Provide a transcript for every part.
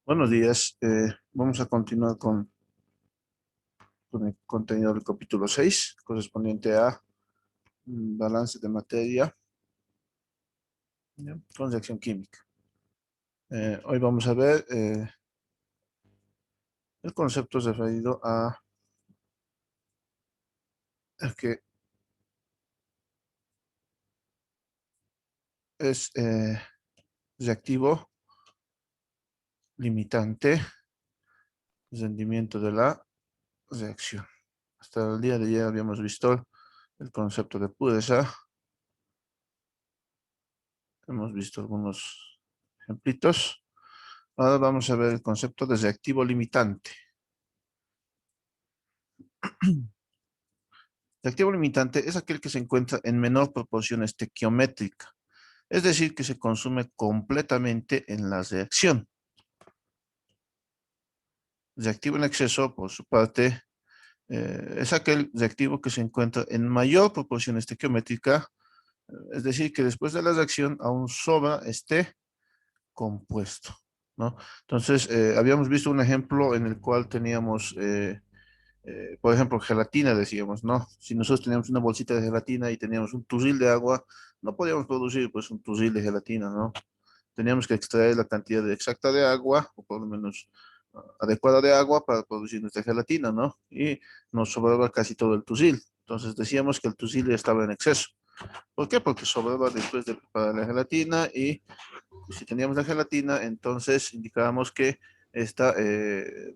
Buenos días. Vamos a continuar con el contenido del capítulo 6, correspondiente a balance de materia, ¿ya? Con reacción química. Hoy vamos a ver el concepto referido a el que es reactivo limitante, rendimiento de la reacción. Hasta el día de ayer habíamos visto el concepto de pureza. Hemos visto algunos ejemplitos. Ahora vamos a ver el concepto de reactivo limitante. El activo limitante es aquel que se encuentra en menor proporción estequiométrica, es decir, que se consume completamente en la reacción. Reactivo en exceso, por su parte, es aquel reactivo que se encuentra en mayor proporción estequiométrica, es decir, que después de la reacción aún sobra este compuesto, ¿no? Entonces, habíamos visto un ejemplo en el cual teníamos por ejemplo, gelatina, decíamos, ¿no? Si nosotros teníamos una bolsita de gelatina y teníamos un turril de agua, no podíamos producir, pues, un turril de gelatina, ¿no? Teníamos que extraer la cantidad exacta de agua, o por lo menos adecuada de agua para producir nuestra gelatina, ¿no? Y nos sobraba casi todo el turril. Entonces decíamos que el turril ya estaba en exceso. ¿Por qué? Porque sobraba después de preparar la gelatina y si teníamos la gelatina, entonces indicábamos que esta,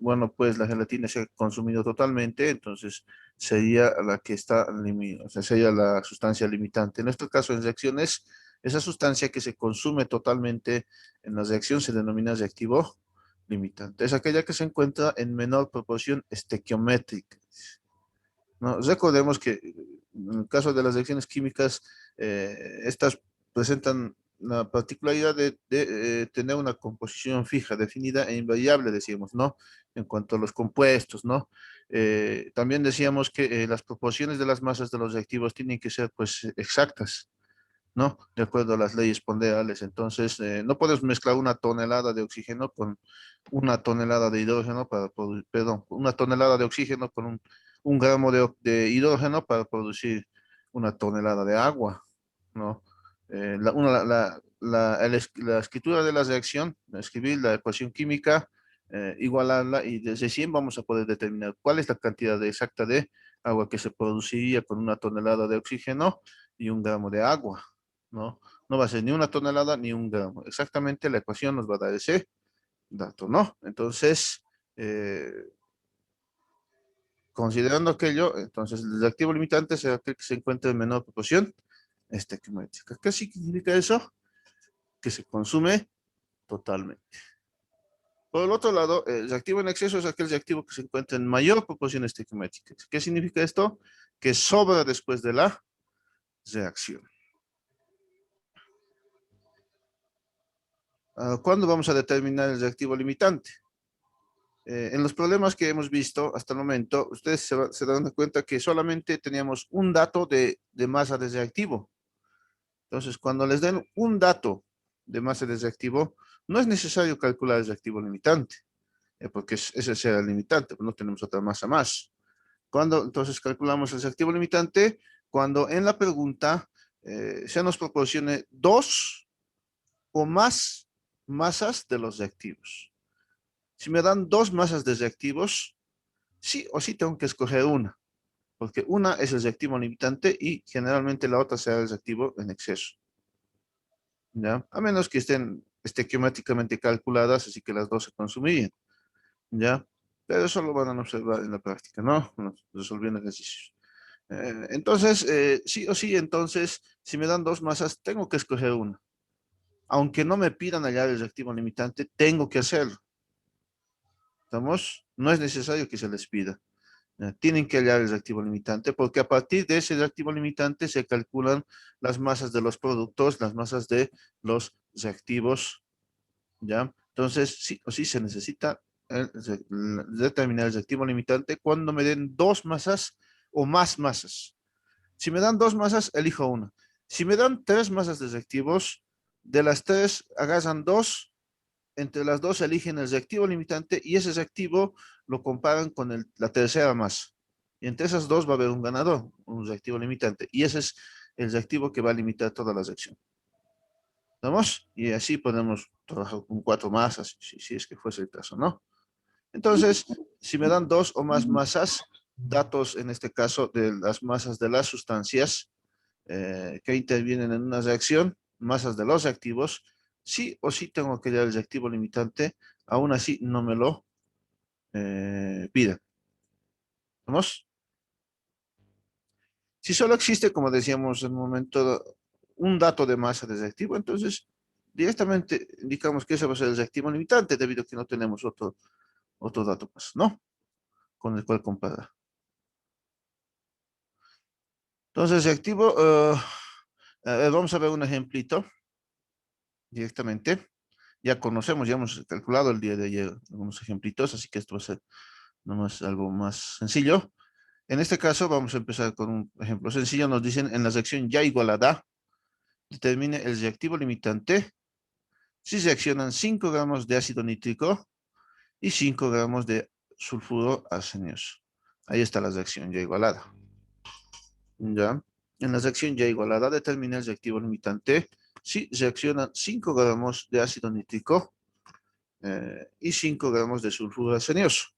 bueno, pues la gelatina se ha consumido totalmente, entonces sería la que está, o sea, sería la sustancia limitante. En nuestro caso, en reacciones, esa sustancia que se consume totalmente en la reacción se denomina reactivo limitante. Es aquella que se encuentra en menor proporción estequiométrica, ¿no? Recordemos que en el caso de las reacciones químicas, estas presentan la particularidad de tener una composición fija, definida e invariable, decíamos, ¿no? En cuanto a los compuestos, ¿no? También decíamos que las proporciones de las masas de los reactivos tienen que ser, pues, exactas, ¿no? De acuerdo a las leyes ponderales. Entonces, no puedes mezclar una tonelada de oxígeno con una tonelada de hidrógeno perdón, una tonelada de oxígeno con un gramo de hidrógeno para producir una tonelada de agua, ¿no? La escritura de la reacción, escribir la ecuación química, igualarla y desde 100 vamos a poder determinar cuál es la cantidad exacta de agua que se produciría con una tonelada de oxígeno y un gramo de agua, ¿no? No va a ser ni una tonelada ni un gramo. Exactamente la ecuación nos va a dar ese dato, ¿no? Entonces, eh, considerando aquello, entonces el reactivo limitante será aquel que se encuentra en menor proporción estequiométrica. ¿Qué significa eso? Que se consume totalmente. Por el otro lado, el reactivo en exceso es aquel reactivo que se encuentra en mayor proporción estequiométrica. ¿Qué significa esto? Que sobra después de la reacción. ¿Cuándo vamos a determinar el reactivo limitante? En los problemas que hemos visto hasta el momento, ustedes se dan cuenta que solamente teníamos un dato de masa de reactivo. Entonces, cuando les den un dato de masa de reactivo, no es necesario calcular el reactivo limitante, porque ese será el limitante, pues no tenemos otra masa más. Cuando entonces calculamos el reactivo limitante, cuando en la pregunta se nos proporcione dos o más masas de los reactivos. Si me dan dos masas de reactivos, sí o sí tengo que escoger una, porque una es el reactivo limitante y generalmente la otra será el reactivo en exceso, ¿ya? A menos que estén estequiométricamente calculadas, así que las dos se consumirían, ¿ya? Pero eso lo van a observar en la práctica, ¿no? Resolviendo ejercicios. Entonces, sí o sí, entonces, si me dan dos masas, tengo que escoger una. Aunque no me pidan hallar el reactivo limitante, tengo que hacerlo. ¿Estamos? No es necesario que se les pida. Tienen que hallar el reactivo limitante porque a partir de ese reactivo limitante se calculan las masas de los productos, las masas de los reactivos, ¿ya? Entonces, sí o sí se necesita determinar el reactivo limitante cuando me den dos masas o más masas. Si me dan dos masas, elijo una. Si me dan tres masas de reactivos, de las tres agarran dos entre las dos eligen el reactivo limitante y ese reactivo lo comparan con la tercera masa. Y entre esas dos va a haber un ganador, un reactivo limitante. Y ese es el reactivo que va a limitar toda la reacción. ¿Vamos? Y así podemos trabajar con 4 masas, si es que fuese el caso, ¿no? Entonces, si me dan 2 o más masas, datos en este caso de las masas de las sustancias que intervienen en una reacción, masas de los reactivos, sí o sí tengo que dar el reactivo limitante, aún así no me lo piden. ¿Vamos? Si solo existe, como decíamos en un momento, un dato de masa de reactivo, entonces directamente indicamos que ese va a ser el reactivo limitante debido a que no tenemos otro dato más, ¿no? Con el cual comparar. Entonces, reactivo, vamos a ver un ejemplito directamente. Ya conocemos, ya hemos calculado el día de ayer algunos ejemplitos, así que esto va a ser nomás algo más sencillo. En este caso vamos a empezar con un ejemplo sencillo. Nos dicen en la sección ya igualada, determine el reactivo limitante si reaccionan 5 gramos de ácido nítrico y 5 gramos de sulfuro arsenioso. Ahí está la reacción ya igualada. ¿Ya? En la reacción ya igualada determina el reactivo limitante si reaccionan 5 gramos de ácido nítrico y 5 gramos de sulfuro arsenioso.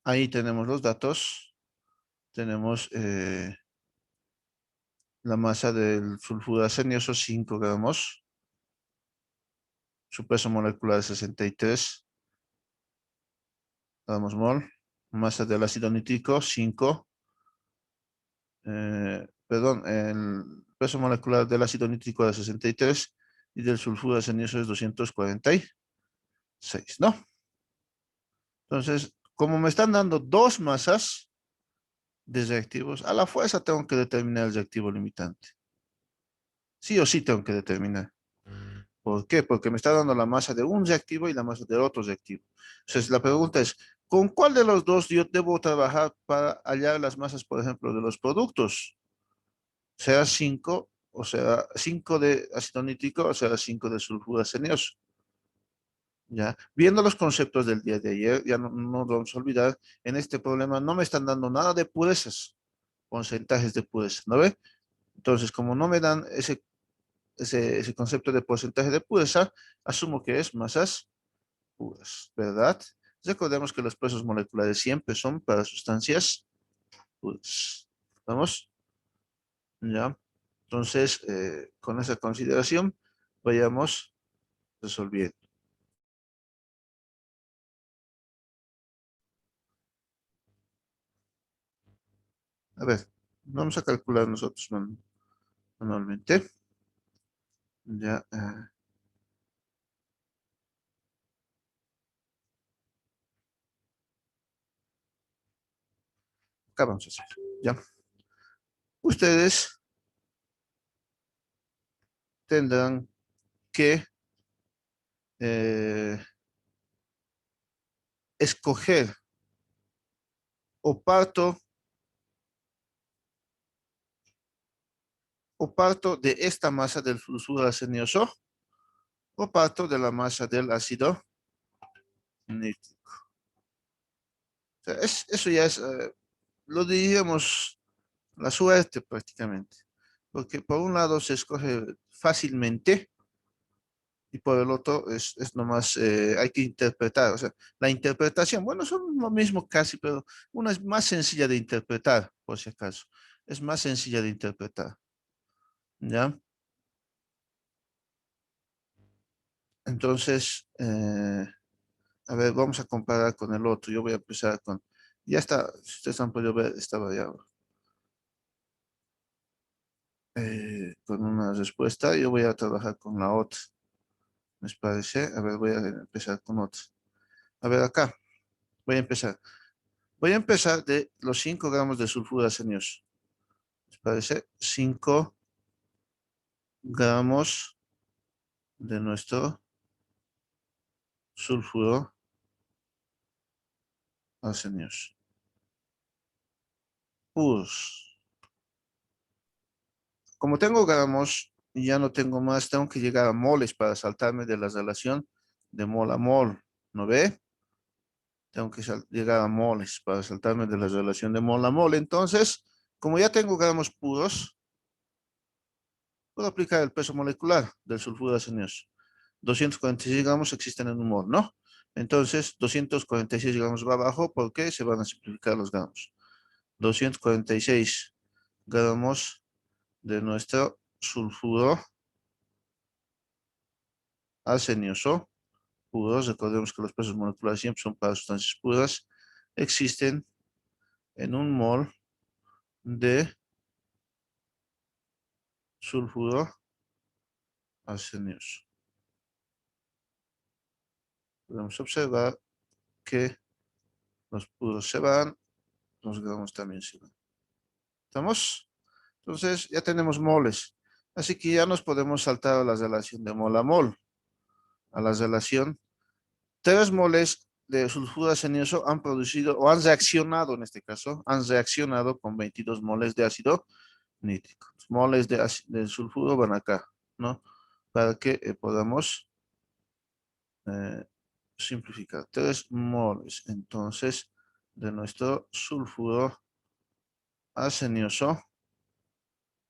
Ahí tenemos los datos. Tenemos la masa del sulfuro arsenioso, 5 gramos. Su peso molecular es 63 gramos mol. Masa del ácido nítrico, 5. Perdón, el peso molecular del ácido nítrico es 63 y del sulfuro arsenioso es 246, ¿no? Entonces, como me están dando 2 masas de reactivos, a la fuerza tengo que determinar el reactivo limitante. Sí o sí tengo que determinar. ¿Por qué? Porque me está dando la masa de un reactivo y la masa del otro reactivo. Entonces, la pregunta es, ¿con cuál de los dos yo debo trabajar para hallar las masas, por ejemplo, de los productos? ¿Será 5 o será 5 de ácido nítrico o será 5 de sulfuro arsenioso? ¿Ya? Viendo los conceptos del día de ayer, ya no vamos a olvidar, en este problema no me están dando nada de purezas, porcentajes de pureza, ¿no ve? Entonces, como no me dan ese concepto de porcentaje de pureza, asumo que es masas puras, ¿verdad? Recordemos que los pesos moleculares siempre son para sustancias puras. ¿Vamos? ¿Ya? Entonces, con esa consideración, vayamos resolviendo. A ver, vamos a calcular nosotros manualmente. Ya, acá vamos a hacer. Ya. Ustedes tendrán que eh, escoger o parto de esta masa del fluoruro arsenioso o parto de la masa del ácido nítrico. O sea, eso ya es, lo diríamos, la suerte prácticamente. Porque por un lado se escoge fácilmente y por el otro es nomás, hay que interpretar. O sea, la interpretación, bueno, son lo mismo casi, pero una es más sencilla de interpretar, por si acaso. Es más sencilla de interpretar. ¿Ya? Entonces, a ver, vamos a comparar con el otro. Yo voy a empezar con, ya está, si ustedes han podido ver, estaba ya con una respuesta. Yo voy a trabajar con la otra. ¿Les parece? A ver, voy a empezar con otra. A ver, acá, voy a empezar. Voy a empezar de los 5 gramos de sulfuro arsenioso. ¿Les parece? 5 gramos de nuestro sulfuro arsenioso. Puros. Como tengo gramos y ya no tengo más, tengo que llegar a moles para saltarme de la relación de mol a mol. ¿No ve? Tengo que llegar a moles para saltarme de la relación de mol a mol. Entonces, como ya tengo gramos puros, puedo aplicar el peso molecular del sulfuro acenioso. 246 gramos existen en un mol, ¿no? Entonces, 246 gramos va abajo porque se van a simplificar los gramos. 246 gramos de nuestro sulfuro acenioso puros. Recordemos que los pesos moleculares siempre son para sustancias puras. Existen en un mol de sulfuro acenioso. Podemos observar que los puros se van, los gramos también se van. ¿Estamos? Entonces ya tenemos moles. Así que ya nos podemos saltar a la relación de mol a mol. A la relación, 3 moles de sulfuro acenioso han producido, o han reaccionado en este caso, han reaccionado con 22 moles de ácido nítrico. Moles de sulfuro van acá, ¿no? Para que podamos eh, simplificar. 3 moles, entonces, de nuestro sulfuro acenioso.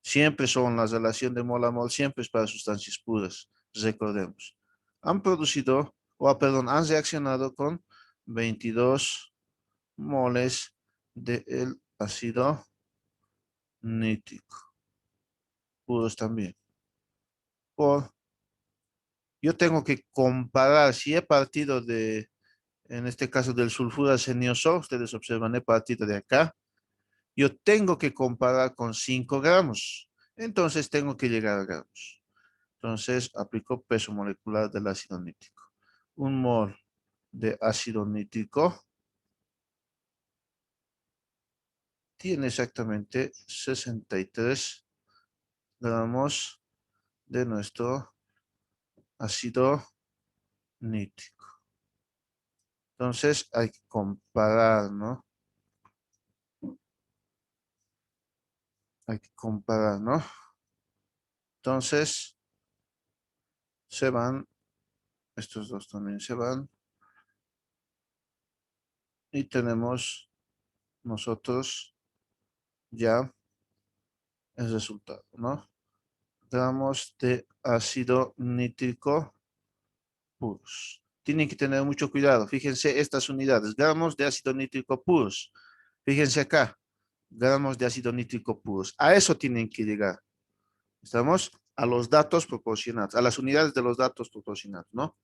Siempre son la relación de mol a mol, siempre es para sustancias puras, recordemos. Han producido, perdón, han reaccionado con 22 moles del ácido nítrico, puros también. Yo tengo que comparar, si he partido de, en este caso del sulfuro acenioso, ustedes observan, he partido de acá, yo tengo que comparar con 5 gramos. Entonces tengo que llegar a gramos. Entonces aplico peso molecular del ácido nítrico. Un mol de ácido nítrico tiene exactamente 63 gramos de nuestro ácido nítrico. Entonces hay que comparar, ¿no? Hay que comparar, ¿no? Entonces se van, estos dos también se van. Y tenemos nosotros ya el resultado, ¿no? Gramos de ácido nítrico puros. Tienen que tener mucho cuidado. Fíjense estas unidades, gramos de ácido nítrico puros. Fíjense acá, gramos de ácido nítrico puros. A eso tienen que llegar. Estamos a los datos proporcionados, a las unidades de los datos proporcionados, ¿no?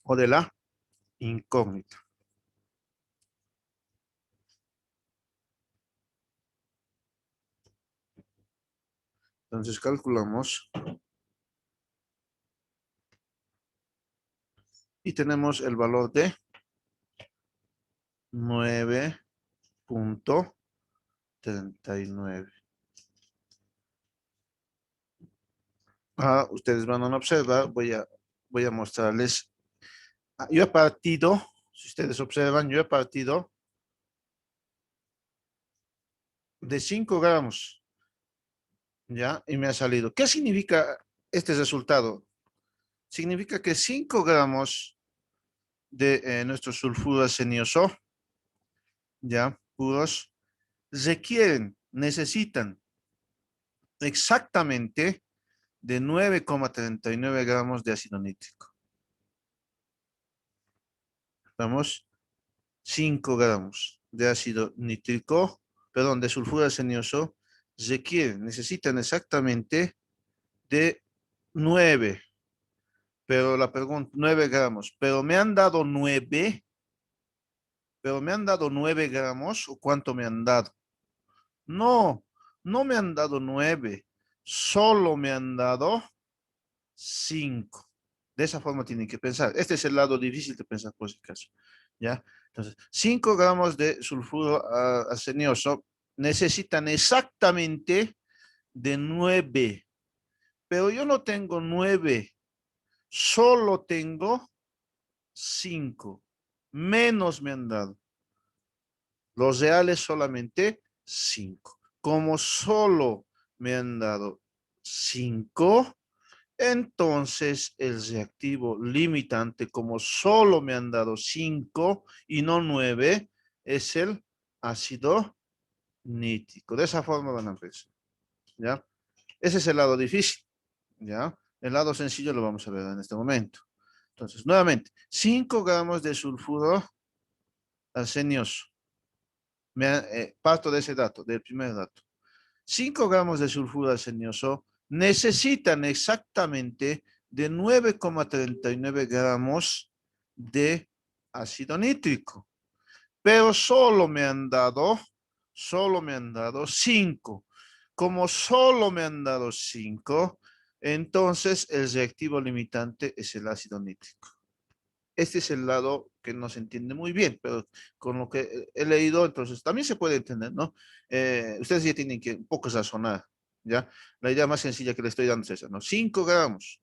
O de la incógnita. Entonces calculamos y tenemos el valor de 9.39. Ustedes van a observar, voy a mostrarles. Yo he partido, si ustedes observan, yo he partido de 5 gramos, ¿ya? Y me ha salido. ¿Qué significa este resultado? Significa que 5 gramos de nuestro sulfuro acenioso, ¿ya? Puros, necesitan exactamente de 9,39 gramos de ácido nítrico. Vamos, 5 gramos de ácido nítrico, perdón, de sulfuro acenioso, necesitan exactamente de 9, pero la pregunta, 9 gramos, pero me han dado 9 gramos, ¿o cuánto me han dado? No, no me han dado 9, solo me han dado 5. De esa forma tienen que pensar. Este es el lado difícil de pensar por si acaso. ¿Ya? Entonces, 5 gramos de sulfuro acenioso necesitan exactamente de 9. Pero yo no tengo 9, solo tengo 5. Menos me han dado. Los reales solamente 5. Como solo me han dado 5, entonces el reactivo limitante, como solo me han dado 5 y no 9, es el ácido nítrico. De esa forma van a empezar, ¿ya? Ese es el lado difícil, ¿ya? El lado sencillo lo vamos a ver en este momento. Entonces, nuevamente, 5 gramos de sulfuro arsenioso. Parto de ese dato, del primer dato. 5 gramos de sulfuro arsenioso necesitan exactamente de 9,39 gramos de ácido nítrico, pero solo me han dado 5. Como solo me han dado 5, entonces el reactivo limitante es el ácido nítrico. Este es el lado que no se entiende muy bien, pero con lo que he leído, entonces también se puede entender, ¿no? Ustedes ya tienen que un poco razonar, ¿ya? La idea más sencilla que le estoy dando es esa, ¿no? 5 gramos.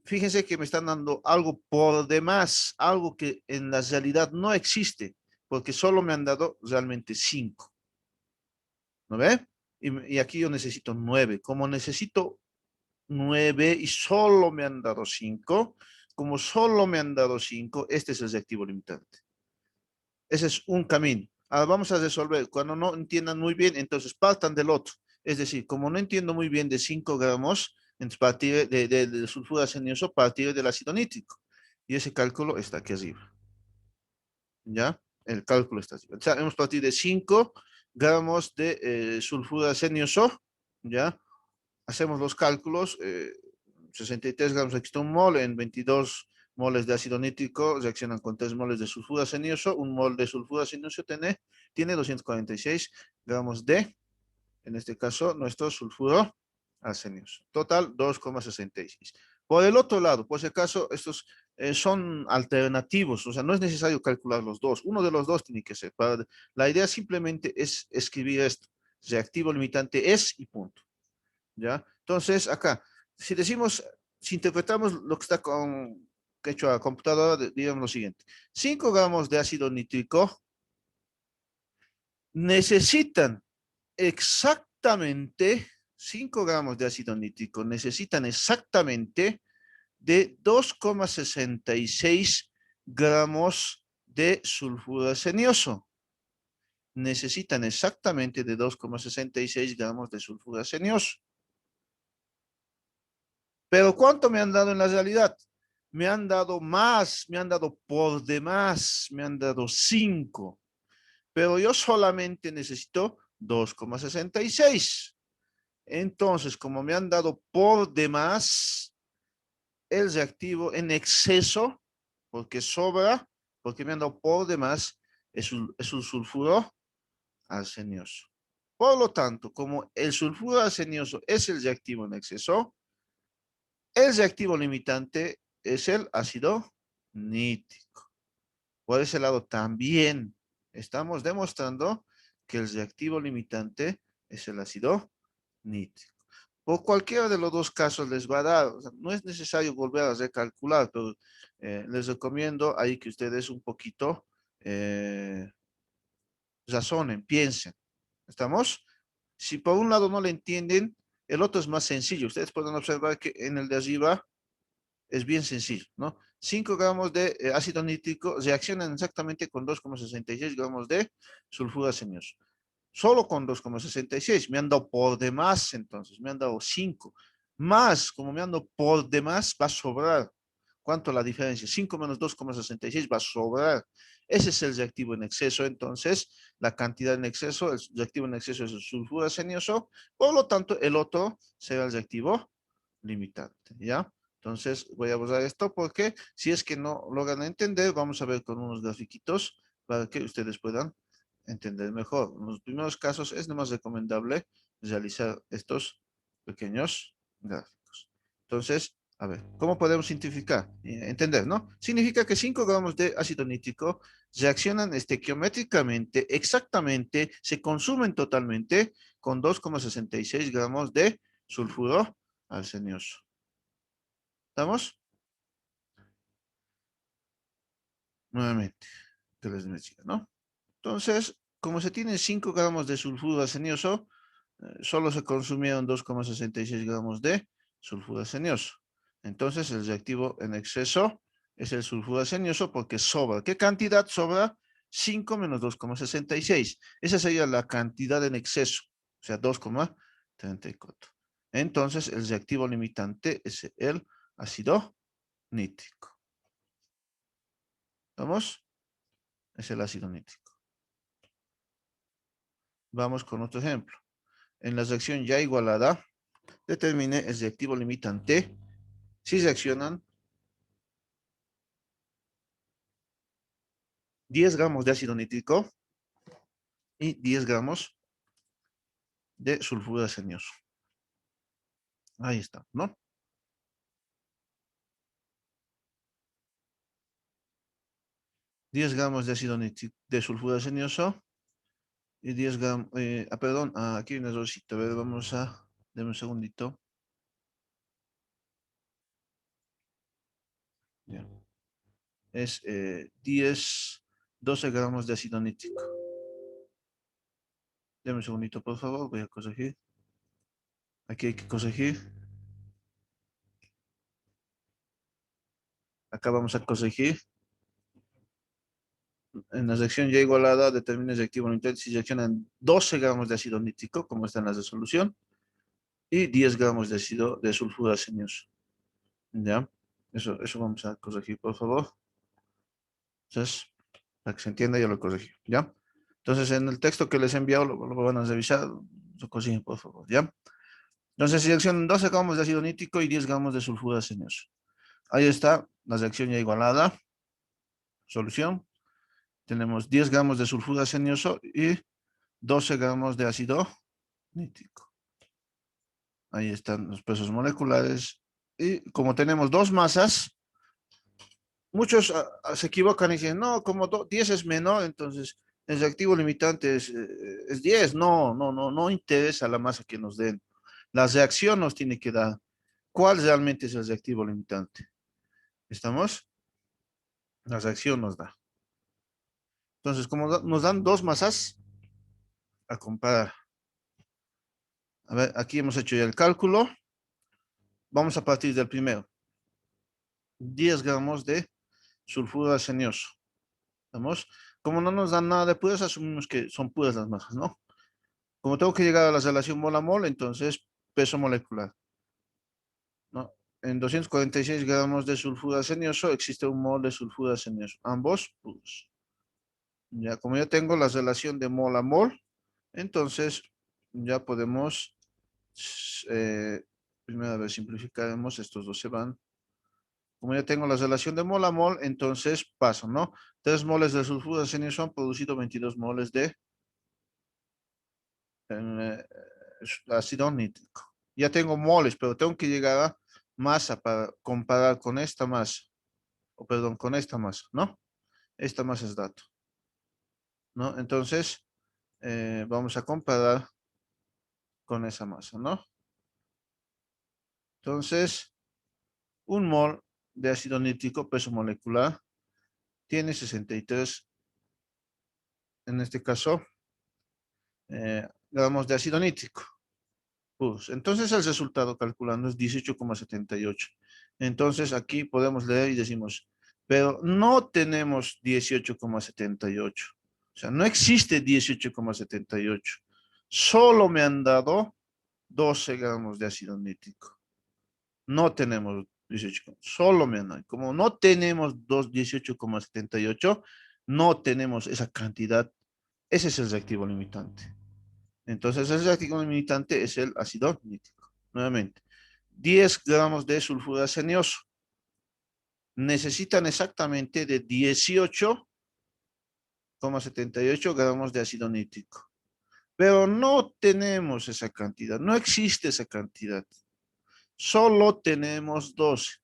Fíjense que me están dando algo por demás, algo que en la realidad no existe, porque solo me han dado realmente 5, ¿no ve? Y aquí yo necesito 9. Como necesito 9 y solo me han dado 5, como solo me han dado 5, este es el reactivo limitante. Ese es un camino. Ahora vamos a resolver. Cuando no entiendan muy bien, entonces partan del otro. Es decir, como no entiendo muy bien de 5 gramos, entonces partir de sulfuro acenioso, partir del ácido nítrico. Y ese cálculo está aquí arriba. ¿Ya? El cálculo está arriba. O sea, hemos partido de 5 gramos de sulfuro acenioso. ¿Ya? Hacemos los cálculos. 63 gramos de un mol en 22 moles de ácido nítrico reaccionan con 3 moles de sulfuro acenioso. Un mol de sulfuro acenioso tiene 246 gramos de, en este caso, nuestro sulfuro acenioso. Total, 2,66. Por el otro lado, por si acaso, estos son alternativos, o sea, no es necesario calcular los dos. Uno de los dos tiene que ser. La idea simplemente es escribir esto. Reactivo limitante es y punto. ¿Ya? Entonces, acá, si decimos, si interpretamos lo que está hecho a computadora, digamos lo siguiente. 5 gramos de ácido nítrico necesitan exactamente, 5 gramos de ácido nítrico necesitan exactamente de 2,66 gramos de sulfuro acenioso. Necesitan exactamente de 2,66 gramos de sulfuro acenioso. Pero ¿cuánto me han dado en la realidad? Me han dado más, me han dado por demás, me han dado 5. Pero yo solamente necesito 2,66. Entonces, como me han dado por demás, el reactivo en exceso, porque sobra, porque me han dado por demás, es un sulfuro arsenioso. Por lo tanto, como el sulfuro arsenioso es el reactivo en exceso, el reactivo limitante es el ácido nítrico. Por ese lado también estamos demostrando que el reactivo limitante es el ácido nítrico. Por cualquiera de los dos casos les va a dar, o sea, no es necesario volver a recalcular, pero les recomiendo ahí que ustedes un poquito razonen, piensen. ¿Estamos? Si por un lado no le entienden, el otro es más sencillo. Ustedes pueden observar que en el de arriba es bien sencillo, ¿no? 5 gramos de ácido nítrico reaccionan exactamente con 2,66 gramos de sulfuro acenioso. Solo con 2,66. Me han dado por demás, entonces, me han dado 5. Más, como me han dado por demás, va a sobrar. ¿Cuánto la diferencia? 5 menos 2,66 va a sobrar. Ese es el reactivo en exceso, entonces, la cantidad en exceso, el reactivo en exceso es el sulfuro acenioso, por lo tanto, el otro será el reactivo limitante, ¿ya? Entonces voy a borrar esto porque si es que no logran entender, vamos a ver con unos grafiquitos para que ustedes puedan entender mejor. En los primeros casos es más recomendable realizar estos pequeños gráficos. Entonces, a ver, ¿cómo podemos simplificar? Entender, ¿no? Significa que 5 gramos de ácido nítrico reaccionan estequiométricamente, exactamente, se consumen totalmente con 2,66 gramos de sulfuro arsenioso. ¿Estamos? Nuevamente, que les decía, ¿no? Entonces, como se tienen 5 gramos de sulfuro acenioso, solo se consumieron 2,66 gramos de sulfuro acenioso. Entonces, el reactivo en exceso es el sulfuro acenioso porque sobra. ¿Qué cantidad sobra? 5 menos 2,66. Esa sería la cantidad en exceso, o sea, 2,34. Entonces, el reactivo limitante es el ácido nítrico. ¿Vamos? Es el ácido nítrico. Vamos con otro ejemplo. En la reacción ya igualada, determine el reactivo limitante si reaccionan 10 gramos de ácido nítrico y 10 gramos de sulfuro acenioso. Ahí está, ¿no? $10 de ácido nítrico, de sulfuro acenioso y 10 gramos, perdón, aquí hay un errorcito, a ver, vamos a, deme un segundito. Ya. Es 12 gramos de ácido nítrico. Deme un segundito, por favor, voy a corregir. Aquí hay que corregir. Acá vamos a corregir. En la reacción ya igualada, determina el reactivo limitante si reaccionan 12 gramos de ácido nítrico, como está en la resolución, y 10 gramos de ácido de sulfuro acenioso. ¿Ya? Eso vamos a corregir, por favor. Entonces, para que se entienda, yo lo corregí. ¿Ya? Entonces, en el texto que les he enviado, lo van a revisar, lo corrigen, por favor. ¿Ya? Entonces, reaccionan 12 gramos de ácido nítrico y 10 gramos de sulfuro acenioso. Ahí está la reacción ya igualada. Solución. Tenemos 10 gramos de sulfuro acenioso y 12 gramos de ácido nítrico. Ahí están los pesos moleculares. Y como tenemos dos masas, muchos se equivocan y dicen, no, como 10 es menor, entonces el reactivo limitante es 10. No, no, no, no interesa la masa que nos den. La reacción nos tiene que dar cuál realmente es el reactivo limitante. ¿Estamos? La reacción nos da. Entonces, como nos dan dos masas a comparar. A ver, aquí hemos hecho ya el cálculo. Vamos a partir del primero. 10 gramos de sulfuro acenioso. ¿Vamos? Como no nos dan nada de puras, asumimos que son puras las masas, ¿no? Como tengo que llegar a la relación mol a mol, entonces peso molecular, ¿no? En 246 gramos de sulfuro acenioso existe un mol de sulfuro acenioso, ambos puros. Ya, como ya tengo la relación de mol a mol, entonces ya podemos, eh, primero a ver, simplificaremos, estos dos se van. Como ya tengo la relación de mol a mol, entonces paso, ¿no? 3 moles de sulfuro acenioso han producido 22 moles de eh, ácido nítrico. Ya tengo moles, pero tengo que llegar a masa para comparar con esta masa, o perdón, con esta masa, ¿no? Esta masa es dato, ¿no? Entonces, vamos a comparar con esa masa, ¿no? Entonces, un mol de ácido nítrico, peso molecular, tiene 63, en este caso, gramos de ácido nítrico. Entonces el resultado calculando es 18,78. Entonces aquí podemos leer y decimos, pero no tenemos 18,78. O sea, no existe 18,78. Solo me han dado 12 gramos de ácido nítrico. No tenemos 18, solo me han dado. Como no tenemos 18,78, no tenemos esa cantidad. Ese es el reactivo limitante. Entonces, el reactivo limitante es el ácido nítrico. Nuevamente, 10 gramos de sulfuro acenioso. Necesitan exactamente de 18,78 gramos de ácido nítrico. Pero no tenemos esa cantidad, no existe esa cantidad. Solo tenemos 12.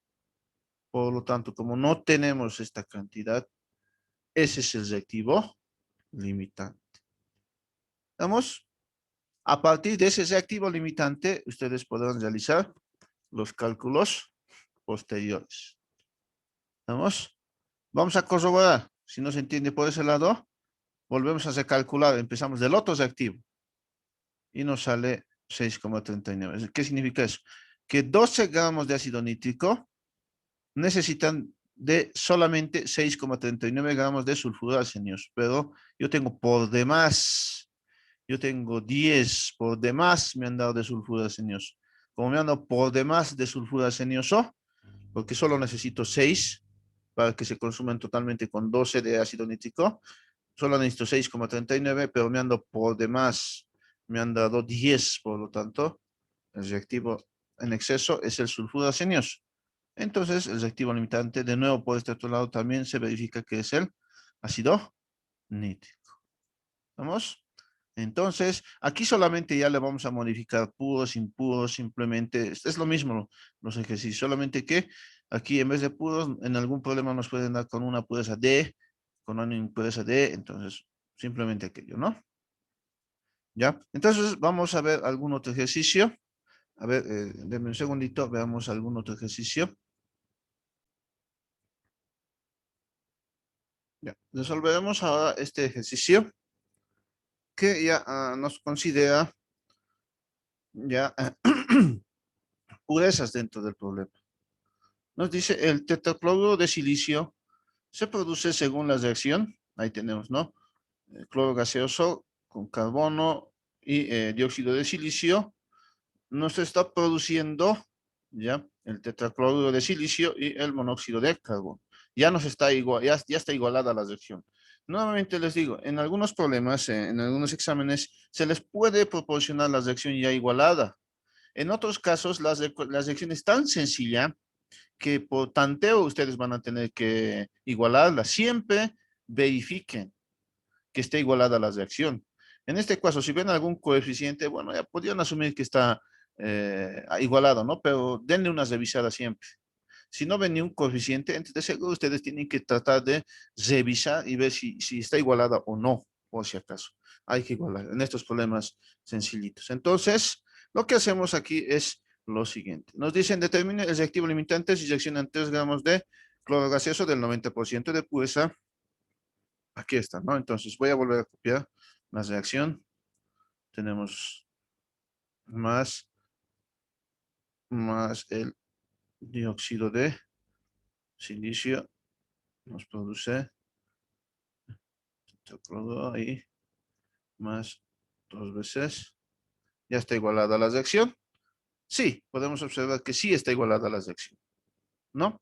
Por lo tanto, como no tenemos esta cantidad, ese es el reactivo limitante. ¿Vamos? A partir de ese reactivo limitante, ustedes podrán realizar los cálculos posteriores. ¿Vamos? Vamos a corroborar. Si no se entiende por ese lado, volvemos a recalcular, empezamos del otro reactivo y nos sale 6,39. ¿Qué significa eso? Que 12 gramos de ácido nítrico necesitan de solamente 6,39 gramos de sulfuro arsenios, pero yo tengo por demás, yo tengo 10 por demás me han dado de sulfuro arsenios. Como me han dado por demás de sulfuro arsenioso, porque solo necesito 6 para que se consuman totalmente con 12 de ácido nítrico, solo necesito 6,39, pero me han dado por demás, me han dado 10, por lo tanto, el reactivo en exceso es el sulfuro arsenios. Entonces, el reactivo limitante, de nuevo por este otro lado, también se verifica que es el ácido nítrico. ¿Vamos? Entonces, aquí solamente ya le vamos a modificar puros, impuros, simplemente, es lo mismo los ejercicios, solamente que aquí en vez de puros, en algún problema nos pueden dar con una pureza D, con una impureza D, entonces, simplemente aquello, ¿no? ¿Ya? Entonces, vamos a ver algún otro ejercicio. A ver, denme un segundito, veamos algún otro ejercicio. Ya, resolveremos ahora este ejercicio que ya nos considera ya purezas dentro del problema. Nos dice el tetracloruro de silicio se produce según la reacción. Ahí tenemos, ¿no? El cloro gaseoso con carbono y dióxido de silicio. Nos está produciendo ya el tetracloruro de silicio y el monóxido de carbono. Ya nos está igual, ya está igualada la reacción. Nuevamente les digo, en algunos problemas, en algunos exámenes, se les puede proporcionar la reacción ya igualada. En otros casos, la reacción es tan sencilla que por tanteo ustedes van a tener que igualarla. Siempre verifiquen que esté igualada la reacción. En este caso, si ven algún coeficiente, bueno, ya podrían asumir que está igualado, ¿no? Pero denle una revisada siempre. Si no ven ni un coeficiente, entonces de seguro ustedes tienen que tratar de revisar y ver si está igualada o no, por si acaso. Hay que igualar en estos problemas sencillitos. Entonces, lo que hacemos aquí es lo siguiente. Nos dicen, determine el reactivo limitante si reaccionan 3 gramos de cloro gaseoso del 90% de pureza. Aquí está, ¿no? Entonces voy a volver a copiar la reacción. Tenemos más, más el dióxido de silicio. Nos produce ahí más 2 veces. ¿Ya está igualada la reacción? Sí, podemos observar que sí está igualada la reacción, ¿no?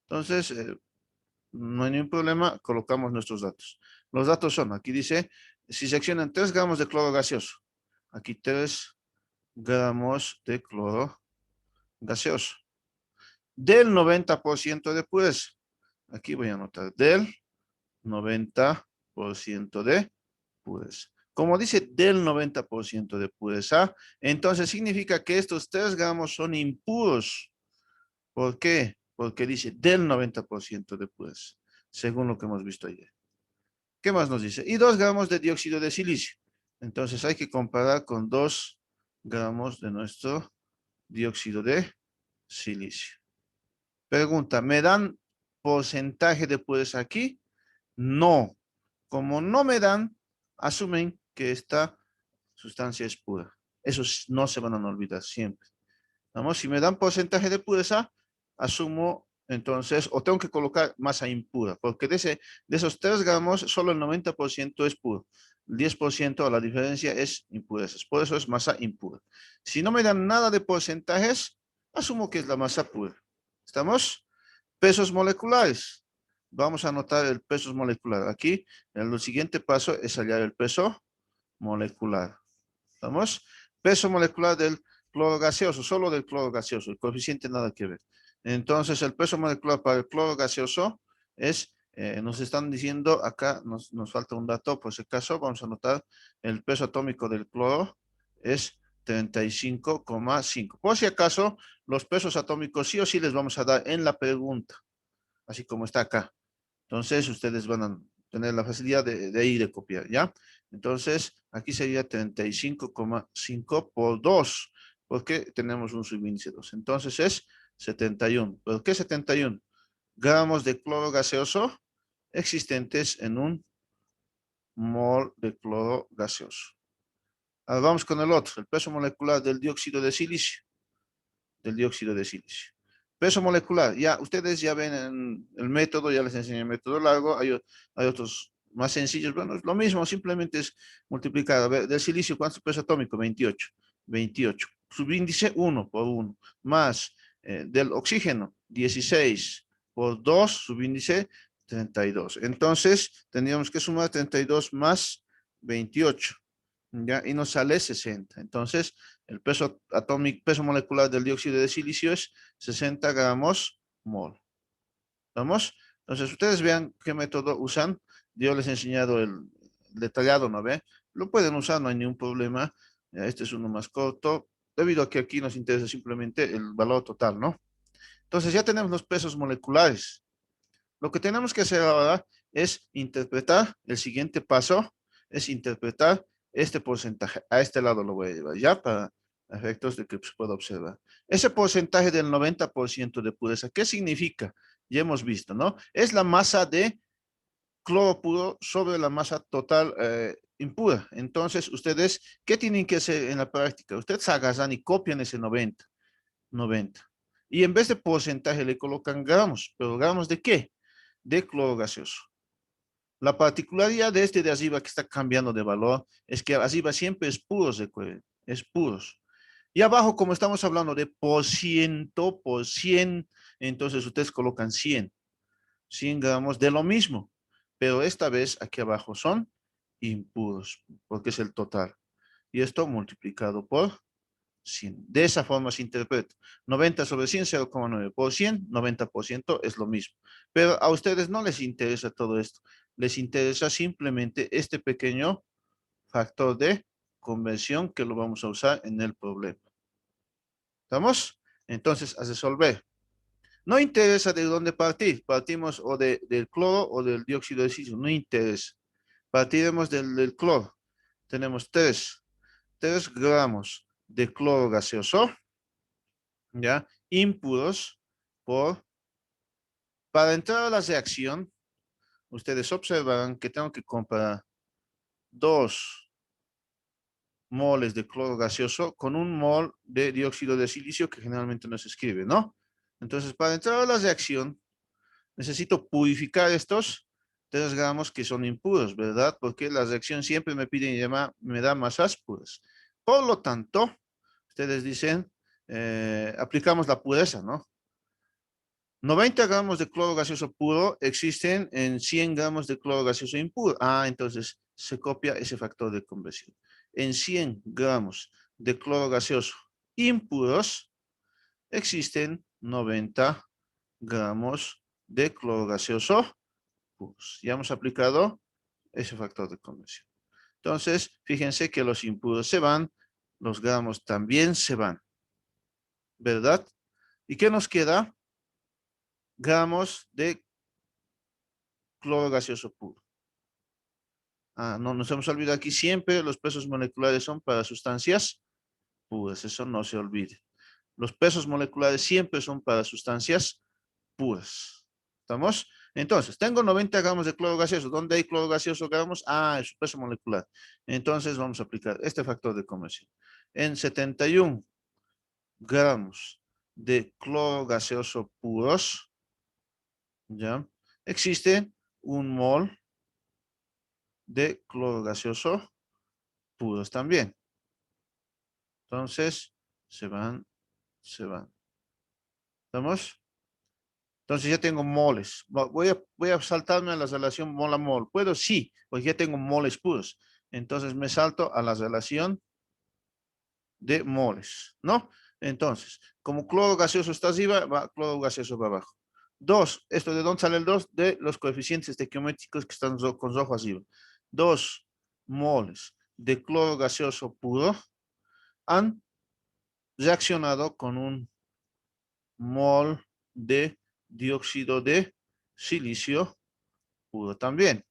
Entonces, no hay ningún problema, colocamos nuestros datos. Los datos son, aquí dice, si se accionan 3 gramos de cloro gaseoso, aquí 3 gramos de cloro gaseoso, del 90% de pureza. Aquí voy a anotar, del 90% de pureza. Como dice del 90% de pureza, entonces significa que estos 3 gramos son impuros. ¿Por qué? Porque dice del 90% de pureza, según lo que hemos visto ayer. ¿Qué más nos dice? Y 2 gramos de dióxido de silicio. Entonces hay que comparar con 2 gramos de nuestro dióxido de silicio. Pregunta, ¿me dan porcentaje de pureza aquí? No. Como no me dan, asumen que esta sustancia es pura. Esos no se van a olvidar siempre. Vamos, si me dan porcentaje de pureza, asumo entonces, o tengo que colocar masa impura, porque de esos 3 gramos, solo el 90% es puro. El 10% la diferencia es impurezas. Por eso es masa impura. Si no me dan nada de porcentajes, asumo que es la masa pura. ¿Estamos? Pesos moleculares. Vamos a anotar el peso molecular. Aquí, el siguiente paso es hallar el peso molecular. ¿Estamos? Peso molecular del cloro gaseoso, solo del cloro gaseoso, el coeficiente nada que ver. Entonces, el peso molecular para el cloro gaseoso es, nos están diciendo, acá nos falta un dato, por si acaso, vamos a anotar, el peso atómico del cloro es 35,5. Por si acaso, los pesos atómicos sí o sí les vamos a dar en la pregunta, así como está acá. Entonces, ustedes van a tener la facilidad de ir de copiar, ¿ya? Entonces, aquí sería 35,5 por 2, porque tenemos un subíndice 2. Entonces es 71. ¿Por qué 71? Gramos de cloro gaseoso existentes en un mol de cloro gaseoso. Ahora vamos con el otro, el peso molecular del dióxido de silicio. Peso molecular, ya ustedes ya ven en el método, ya les enseñé el método largo, hay otros más sencillos, bueno, es lo mismo, simplemente es multiplicar. A ver, del silicio, ¿cuánto es el peso atómico? 28. 28. Subíndice 1 por 1, más del oxígeno, 16 por 2, subíndice 32. Entonces, tendríamos que sumar 32 más 28, ¿ya? Y nos sale 60. Entonces, el peso atómico, peso molecular del dióxido de silicio es 60 gramos mol. ¿Vamos? Entonces, ustedes vean qué método usan. Yo les he enseñado el detallado, ¿no ve? Lo pueden usar, no hay ningún problema. Este es uno más corto, debido a que aquí nos interesa simplemente el valor total, ¿no? Entonces, ya tenemos los pesos moleculares. Lo que tenemos que hacer ahora es interpretar, el siguiente paso es interpretar este porcentaje. A este lado lo voy a llevar ya para efectos de que se pueda observar. Ese porcentaje del 90% de pureza, ¿qué significa? Ya hemos visto, ¿no? Es la masa de cloro puro sobre la masa total impura. Entonces, ustedes, ¿qué tienen que hacer en la práctica? Ustedes agarran y copian ese 90. Y en vez de porcentaje le colocan gramos, pero gramos ¿de qué? De cloro gaseoso. La particularidad de este de arriba que está cambiando de valor es que arriba siempre es puros, recuerden, es puros. Y abajo, como estamos hablando de por cien, entonces ustedes colocan 100 gramos de lo mismo, pero esta vez aquí abajo son impuros, porque es el total. Y esto multiplicado por 100. De esa forma se interpreta. 90 sobre 100, 0,9 por 100, 90% es lo mismo. Pero a ustedes no les interesa todo esto. Les interesa simplemente este pequeño factor de conversión que lo vamos a usar en el problema. ¿Estamos? Entonces, a resolver. No interesa de dónde partir. Partimos o del cloro o del dióxido de silicio. No interesa. Partiremos del cloro. Tenemos 3 gramos de cloro gaseoso, ¿ya? Impuros para entrar a la reacción, ustedes observarán que tengo que comparar 2 moles de cloro gaseoso con 1 mol de dióxido de silicio que generalmente no se escribe, ¿no? Entonces, para entrar a la reacción, necesito purificar estos 3 gramos que son impuros, ¿verdad? Porque la reacción siempre me pide y me da masas puras. Por lo tanto, ustedes dicen, aplicamos la pureza, ¿no? 90 gramos de cloro gaseoso puro existen en 100 gramos de cloro gaseoso impuro. Entonces se copia ese factor de conversión. En 100 gramos de cloro gaseoso impuros existen 90 gramos de cloro gaseoso puros. Ya hemos aplicado ese factor de conversión. Entonces, fíjense que los impuros se van, los gramos también se van, ¿verdad? ¿Y qué nos queda? Gramos de cloro gaseoso puro. No nos hemos olvidado aquí siempre los pesos moleculares son para sustancias puras, eso no se olvide. Los pesos moleculares siempre son para sustancias puras. ¿Estamos? Entonces, tengo 90 gramos de cloro gaseoso. ¿Dónde hay cloro gaseoso gramos? Es su peso molecular. Entonces, vamos a aplicar este factor de conversión. En 71 gramos de cloro gaseoso puros, ¿ya? Existe 1 mol de cloro gaseoso puros también. Entonces, se van, se van. ¿Estamos? Entonces ya tengo moles. Voy a saltarme a la relación mol a mol. ¿Puedo? Sí, porque ya tengo moles puros. Entonces me salto a la relación de moles, ¿no? Entonces, como cloro gaseoso está arriba, cloro gaseoso va abajo. 2, ¿esto de dónde sale el 2? De los coeficientes estequiométricos que están con rojo arriba. 2 moles de cloro gaseoso puro han reaccionado con 1 mol de dióxido de silicio puro también.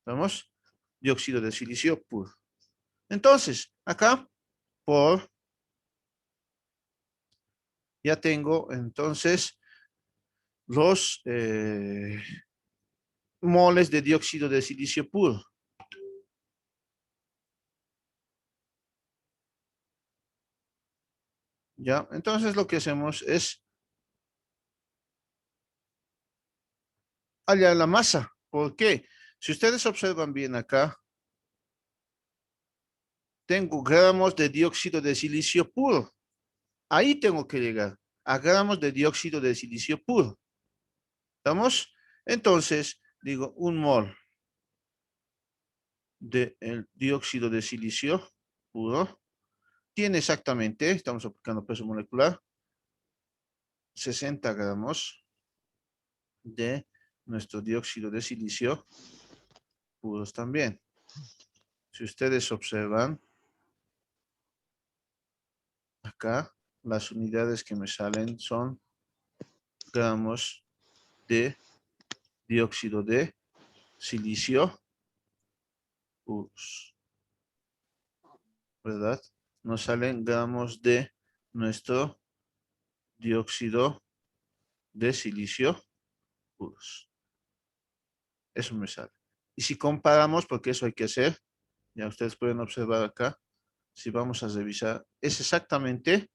¿Vemos? Dióxido de silicio puro. Entonces, acá, ya tengo entonces los moles de dióxido de silicio puro. ¿Ya? Entonces lo que hacemos es hallar la masa. ¿Por qué? Si ustedes observan bien acá, tengo gramos de dióxido de silicio puro. Ahí tengo que llegar, a gramos de dióxido de silicio puro. ¿Estamos? Entonces, digo, un mol del dióxido de silicio puro tiene exactamente, estamos aplicando peso molecular, 60 gramos de nuestro dióxido de silicio puros también. Si ustedes observan, acá las unidades que me salen son gramos de dióxido de silicio puros, ¿verdad? Nos salen gramos de nuestro dióxido de silicio puros. Eso me sale. Y si comparamos, porque eso hay que hacer, ya ustedes pueden observar acá, si vamos a revisar, es exactamente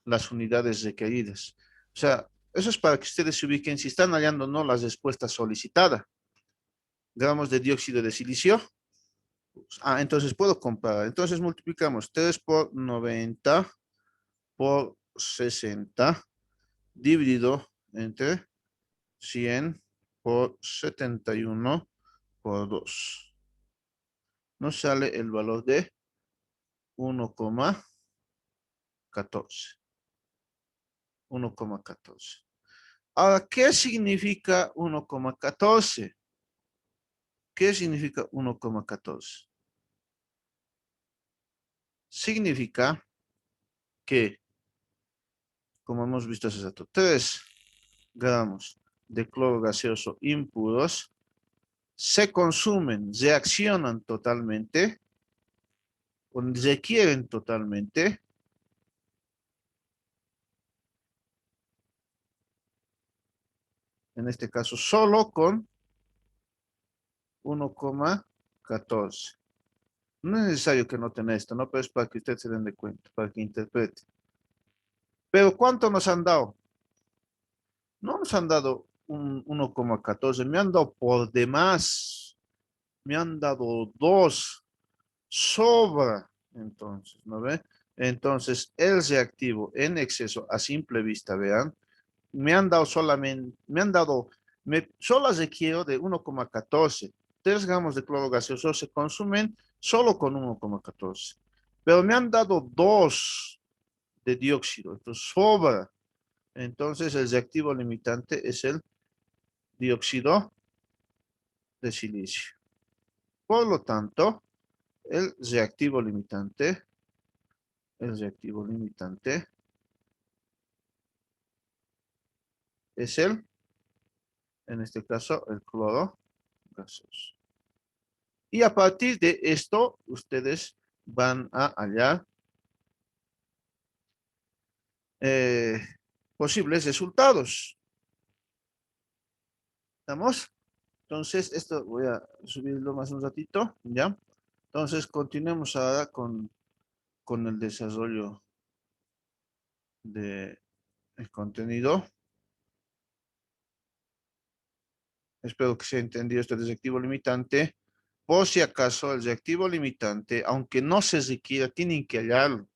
las unidades requeridas. O sea, eso es para que ustedes se ubiquen si están hallando no la respuesta solicitada. Gramos de dióxido de silicio. Entonces puedo comparar. Entonces multiplicamos 3 por 90 por 60 dividido entre 100 por 71 por 2. Nos sale el valor de 1,14. 1,14. Ahora, ¿qué significa 1,14? ¿Qué significa 1,14? Significa que, como hemos visto hace rato, 3 gramos de cloro gaseoso impuros se consumen, reaccionan totalmente, o requieren totalmente, en este caso solo con 1,14. No es necesario que noten esto, ¿no? Pero es para que ustedes se den de cuenta, para que interpreten. Pero ¿cuánto nos han dado? No nos han dado un 1,14, me han dado por demás, me han dado 2, sobra, entonces, ¿no ve? Entonces, el reactivo en exceso a simple vista, vean, me han dado solamente, me han dado, solo requiero de 1,14. 3 gramos de cloro gaseoso se consumen solo con 1,14. Pero me han dado 2 de dióxido, entonces sobra. Entonces, el reactivo limitante es el dióxido de silicio. Por lo tanto, el reactivo limitante es en este caso, el cloro gaseoso. Y a partir de esto, ustedes van a hallar eh, posibles resultados. ¿Estamos? Entonces, esto voy a subirlo más un ratito, ¿ya? Entonces, continuemos ahora con el desarrollo del contenido. Espero que se haya entendido este reactivo limitante. Por si acaso, el reactivo limitante, aunque no se requiera, tienen que hallarlo.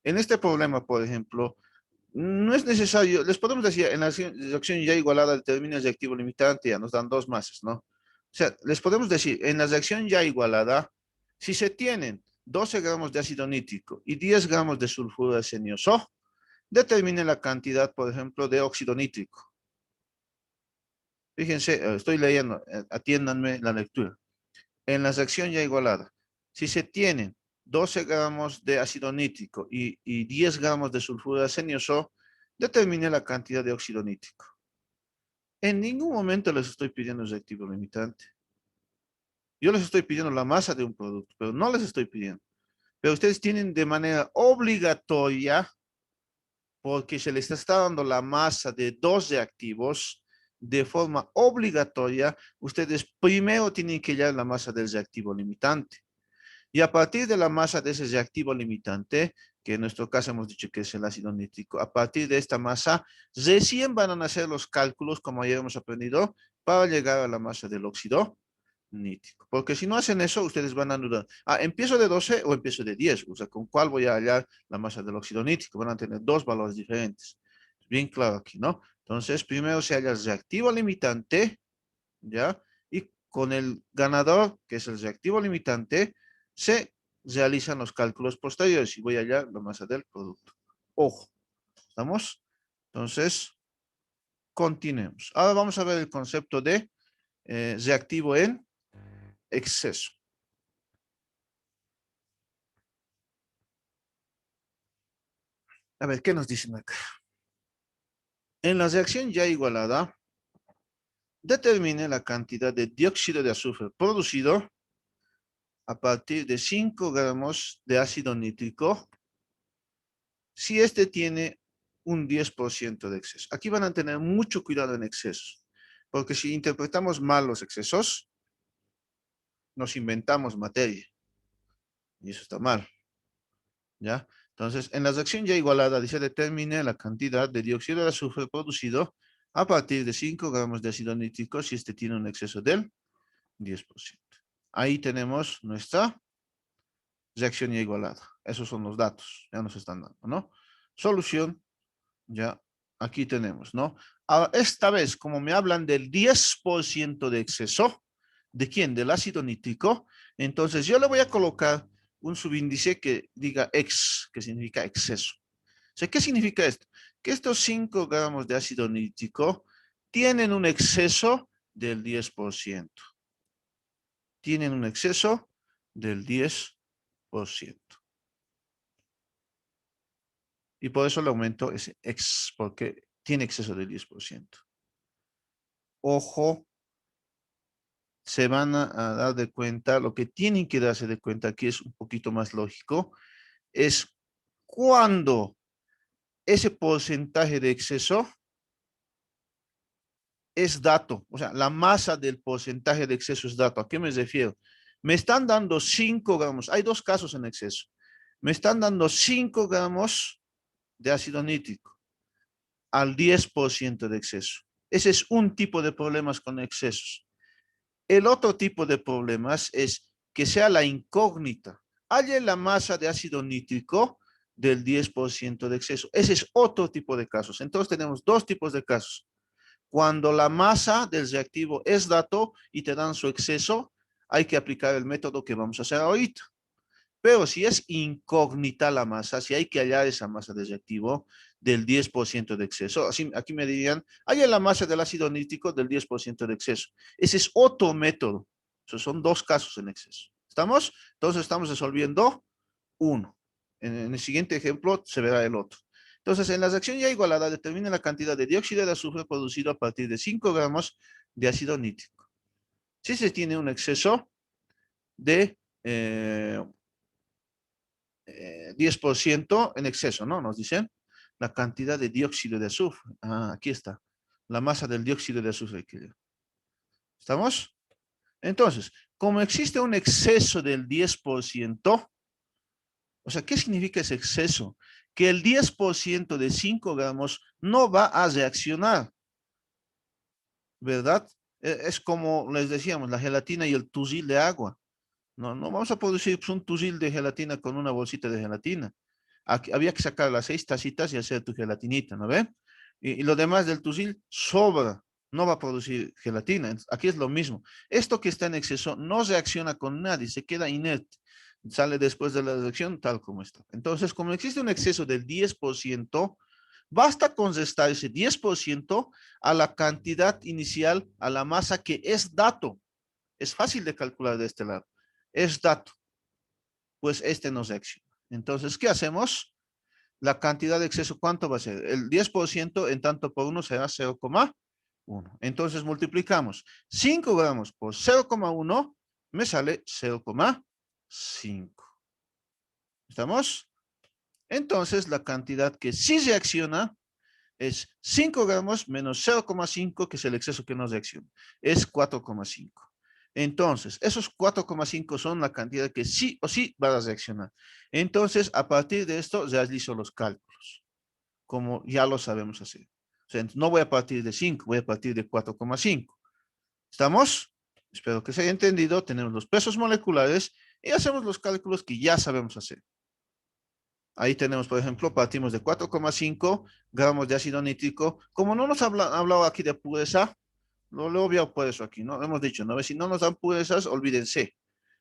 En este problema, por ejemplo, no es necesario, les podemos decir, en la reacción ya igualada determina el reactivo limitante, ya nos dan 2 masas, ¿no? O sea, les podemos decir, en la reacción ya igualada, si se tienen 12 gramos de ácido nítrico y 10 gramos de sulfuro de arseniosol, determine la cantidad, por ejemplo, de óxido nítrico. Fíjense, estoy leyendo, atiéndanme la lectura. En la reacción ya igualada, si se tienen 12 gramos de ácido nítrico y 10 gramos de sulfuro de arseniosol, determine la cantidad de óxido nítrico. En ningún momento les estoy pidiendo el reactivo limitante. Yo les estoy pidiendo la masa de un producto, pero no les estoy pidiendo. Pero ustedes tienen de manera obligatoria, porque se les está dando la masa de 2 reactivos, de forma obligatoria, ustedes primero tienen que hallar la masa del reactivo limitante. Y a partir de la masa de ese reactivo limitante, que en nuestro caso hemos dicho que es el ácido nítrico, a partir de esta masa, recién van a nacer los cálculos, como ya hemos aprendido, para llegar a la masa del óxido nítrico. Porque si no hacen eso, ustedes van a dudar. ¿Empiezo de 12 o empiezo de 10? O sea, ¿con cuál voy a hallar la masa del óxido nítrico? Van a tener dos valores diferentes. Bien claro aquí, ¿no? Entonces, primero se halla el reactivo limitante, ¿ya? Y con el ganador, que es el reactivo limitante, se realizan los cálculos posteriores y voy a hallar la masa del producto. Ojo, ¿estamos? Entonces, continuemos. Ahora vamos a ver el concepto de reactivo en exceso. A ver, ¿qué nos dicen acá? En la reacción ya igualada, determine la cantidad de dióxido de azufre producido a partir de 5 gramos de ácido nítrico si este tiene un 10% de exceso. Aquí van a tener mucho cuidado en excesos, porque si interpretamos mal los excesos, nos inventamos materia, y eso está mal, ¿ya? Entonces, en la reacción ya igualada dice determine la cantidad de dióxido de azufre producido a partir de 5 gramos de ácido nítrico si este tiene un exceso del 10%. Ahí tenemos nuestra reacción ya igualada. Esos son los datos, ya nos están dando, ¿no? Solución, ya aquí tenemos, ¿no? Ahora, esta vez, como me hablan del 10% de exceso, ¿de quién? Del ácido nítrico. Entonces, yo le voy a colocar un subíndice que diga ex, que significa exceso. O sea, ¿qué significa esto? Que estos 5 gramos de ácido nítrico tienen un exceso del 10%. Tienen un exceso del 10%. Y por eso el aumento es ex, porque tiene exceso del 10%. Ojo, se van a dar de cuenta, lo que tienen que darse de cuenta, aquí es un poquito más lógico, es cuando ese porcentaje de exceso es dato, o sea, la masa del porcentaje de exceso es dato. ¿A qué me refiero? Me están dando 5 gramos, hay dos casos en exceso. Me están dando 5 gramos de ácido nítrico al 10% de exceso. Ese es un tipo de problemas con excesos. El otro tipo de problemas es que sea la incógnita. Haya la masa de ácido nítrico del 10% de exceso. Ese es otro tipo de casos. Entonces tenemos dos tipos de casos. Cuando la masa del reactivo es dato y te dan su exceso, hay que aplicar el método que vamos a hacer ahorita. Pero si es incógnita la masa, si hay que hallar esa masa de reactivo del 10% de exceso, así, aquí me dirían, halla la masa del ácido nítrico del 10% de exceso. Ese es otro método. Esos son dos casos en exceso. ¿Estamos? Entonces estamos resolviendo uno. En el siguiente ejemplo se verá el otro. Entonces, en la reacción ya igualada, determina la cantidad de dióxido de azufre producido a partir de 5 gramos de ácido nítrico. Si se tiene un exceso de 10% en exceso, ¿no? Nos dicen la cantidad de dióxido de azufre. Ah, aquí está. La masa del dióxido de azufre. ¿Estamos? Entonces, como existe un exceso del 10%, o sea, ¿qué significa ese exceso? Que el 10% de 5 gramos no va a reaccionar, ¿verdad? Es como les decíamos, la gelatina y el tuzil de agua. No vamos a producir pues, un tuzil de gelatina con una bolsita de gelatina. Aquí, había que sacar las 6 tacitas y hacer tu gelatinita, ¿no ven? Y lo demás del tuzil sobra, no va a producir gelatina. Aquí es lo mismo. Esto que está en exceso no reacciona con nadie, se queda inerte. Sale después de la reacción tal como está. Entonces, como existe un exceso del 10%, basta con restar ese 10% a la cantidad inicial, a la masa que es dato. Es fácil de calcular de este lado. Es dato. Pues este no reacciona. Entonces, ¿qué hacemos? La cantidad de exceso, ¿cuánto va a ser? El 10% en tanto por 1 será 0,1. Entonces multiplicamos 5 gramos por 0,1, me sale 0,5. ¿Estamos? Entonces la cantidad que sí reacciona es 5 gramos menos 0,5, que es el exceso que no reacciona. Es 4,5. Entonces, esos 4,5 son la cantidad que sí o sí va a reaccionar. Entonces, a partir de esto, realizo los cálculos, como ya lo sabemos hacer. O sea, no voy a partir de 5, voy a partir de 4,5. ¿Estamos? Espero que se haya entendido. Tenemos los pesos moleculares y hacemos los cálculos que ya sabemos hacer. Ahí tenemos, por ejemplo, partimos de 4,5 gramos de ácido nítrico. Como no nos hablado aquí de pureza, lo he obviado por eso aquí, ¿no? Hemos dicho, ¿no? Si no nos dan purezas, olvídense.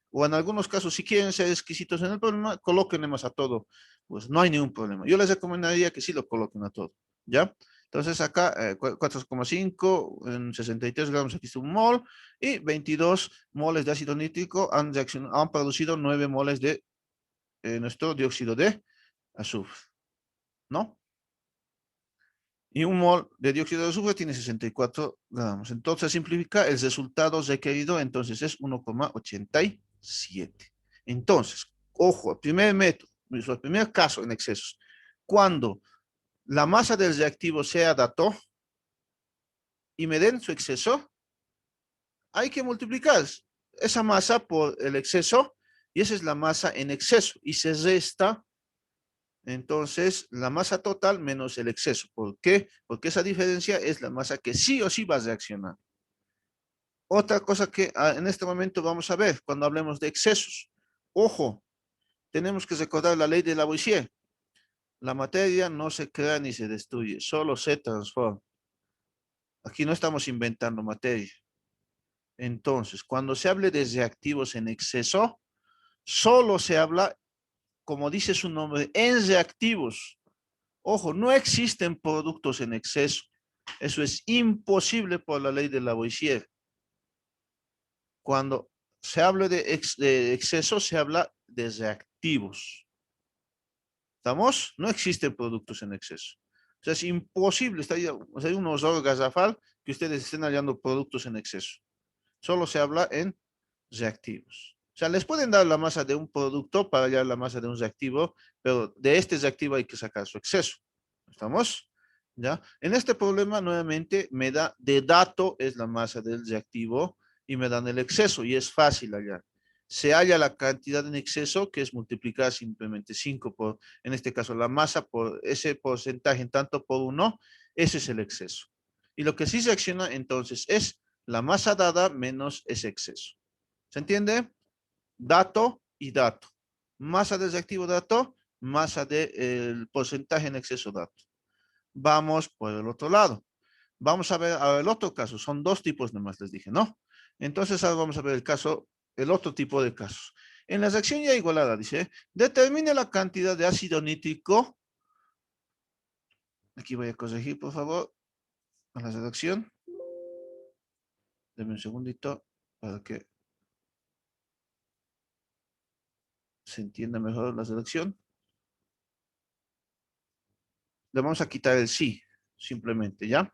O en algunos casos, si quieren ser exquisitos en el problema, colóquenle más a todo. Pues no hay ningún problema. Yo les recomendaría que sí lo coloquen a todo, ¿ya? Entonces acá 4,5 en 63 gramos, aquí está un mol, y 22 moles de ácido nítrico han producido 9 moles de nuestro dióxido de azufre, ¿no? Y un mol de dióxido de azufre tiene 64 gramos. Entonces simplifica el resultado requerido, entonces es 1,87. Entonces, ojo, el primer método, el primer caso en excesos, cuando la masa del reactivo sea dato y me den su exceso, hay que multiplicar esa masa por el exceso y esa es la masa en exceso y se resta entonces la masa total menos el exceso. ¿Por qué? Porque esa diferencia es la masa que sí o sí va a reaccionar. Otra cosa que en este momento vamos a ver cuando hablemos de excesos. Ojo, tenemos que recordar la ley de Lavoisier. La materia no se crea ni se destruye, solo se transforma. Aquí no estamos inventando materia. Entonces, cuando se hable de reactivos en exceso, solo se habla, como dice su nombre, en reactivos. Ojo, no existen productos en exceso. Eso es imposible por la ley de Lavoisier. Cuando se habla de exceso, se habla de reactivos. ¿Estamos? No existen productos en exceso. O sea, es imposible, o sea, hay un horror garrafal que ustedes estén hallando productos en exceso. Solo se habla en reactivos. O sea, les pueden dar la masa de un producto para hallar la masa de un reactivo, pero de este reactivo hay que sacar su exceso. ¿Estamos? ¿Ya? En este problema, nuevamente, me da de dato es la masa del reactivo y me dan el exceso y es fácil hallar. Se halla la cantidad en exceso, que es multiplicar simplemente 5 por, en este caso, la masa por ese porcentaje en tanto por 1, ese es el exceso. Y lo que sí se acciona entonces es la masa dada menos ese exceso. ¿Se entiende? Dato y dato. Masa del reactivo dato, masa del porcentaje en exceso dato. Vamos por el otro lado. Vamos a ver ahora el otro caso. Son dos tipos nomás, les dije, ¿no? Entonces ahora vamos a ver el caso, el otro tipo de casos. En la reacción ya igualada, dice, determine la cantidad de ácido nítrico. Aquí voy a corregir, por favor, a la redacción. Deme un segundito para que se entienda mejor la redacción. Le vamos a quitar el sí, simplemente, ¿ya?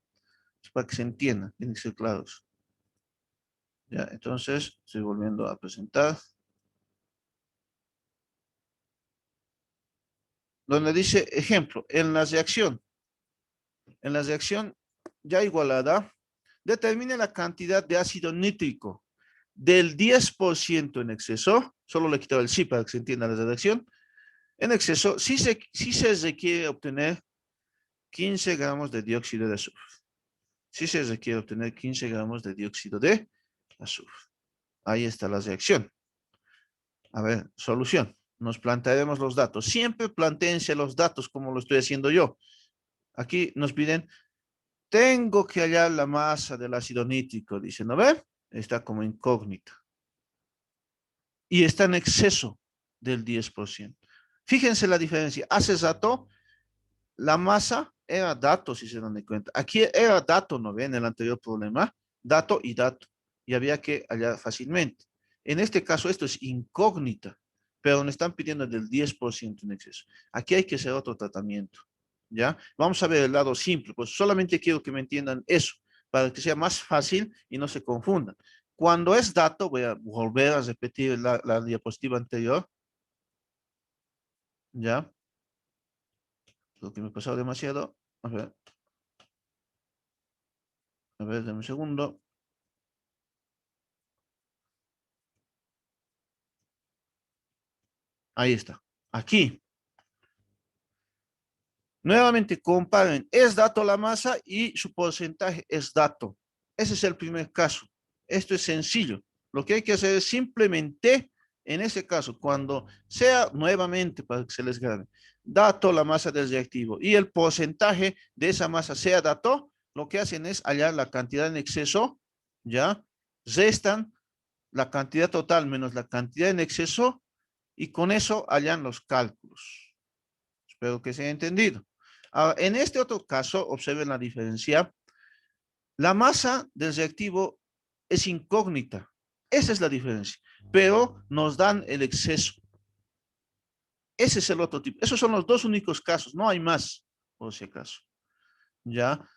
Es para que se entienda, tienen que ser claros. Ya, entonces, estoy volviendo a presentar. Donde dice, ejemplo, en la reacción ya igualada, determine la cantidad de ácido nítrico del 10% en exceso, solo le he quitado el sí para que se entienda la redacción, en exceso, si se requiere obtener 15 gramos de dióxido de azufre. Si se requiere obtener 15 gramos de dióxido de azufre. Ahí está la reacción. A ver, solución. Nos plantearemos los datos. Siempre plantéense los datos como lo estoy haciendo yo. Aquí nos piden, tengo que hallar la masa del ácido nítrico. Dice, ¿no ve? Está como incógnita. Y está en exceso del 10%. Fíjense la diferencia. Hace rato, la masa era dato, si se dan de cuenta. Aquí era dato, ¿no ven? En el anterior problema, dato y dato. Y había que hallar fácilmente. En este caso, esto es incógnita, pero me están pidiendo del 10% en exceso. Aquí hay que hacer otro tratamiento, ¿ya? Vamos a ver el lado simple, pues solamente quiero que me entiendan eso, para que sea más fácil y no se confundan. Cuando es dato, voy a volver a repetir la diapositiva anterior, ¿ya? Lo que me ha pasado demasiado. A ver, dame un segundo. Ahí está. Aquí. Nuevamente comparen, es dato la masa y su porcentaje es dato. Ese es el primer caso. Esto es sencillo. Lo que hay que hacer es simplemente, en ese caso, cuando sea nuevamente, para que se les grabe, dato la masa del reactivo y el porcentaje de esa masa sea dato, lo que hacen es hallar la cantidad en exceso, ¿ya? Restan la cantidad total menos la cantidad en exceso y con eso hallan los cálculos. Espero que se haya entendido. Ahora, en este otro caso, observen la diferencia. La masa del reactivo es incógnita. Esa es la diferencia. Pero nos dan el exceso. Ese es el otro tipo. Esos son los dos únicos casos. No hay más, por si acaso. ¿Ya?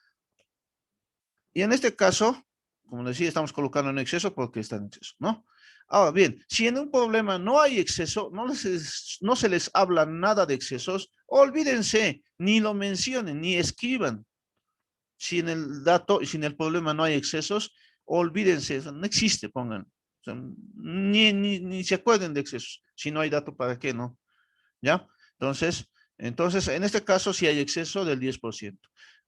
Y en este caso, como decía, estamos colocando en exceso porque está en exceso, ¿no? Ahora bien, si en un problema no hay exceso, no se les habla nada de excesos, olvídense, ni lo mencionen, ni escriban. Si en el dato y si en el problema no hay excesos, olvídense, no existe, pongan. O sea, ni se acuerden de excesos. Si no hay dato, ¿para qué no? ¿Ya? Entonces, en este caso sí hay exceso del 10%.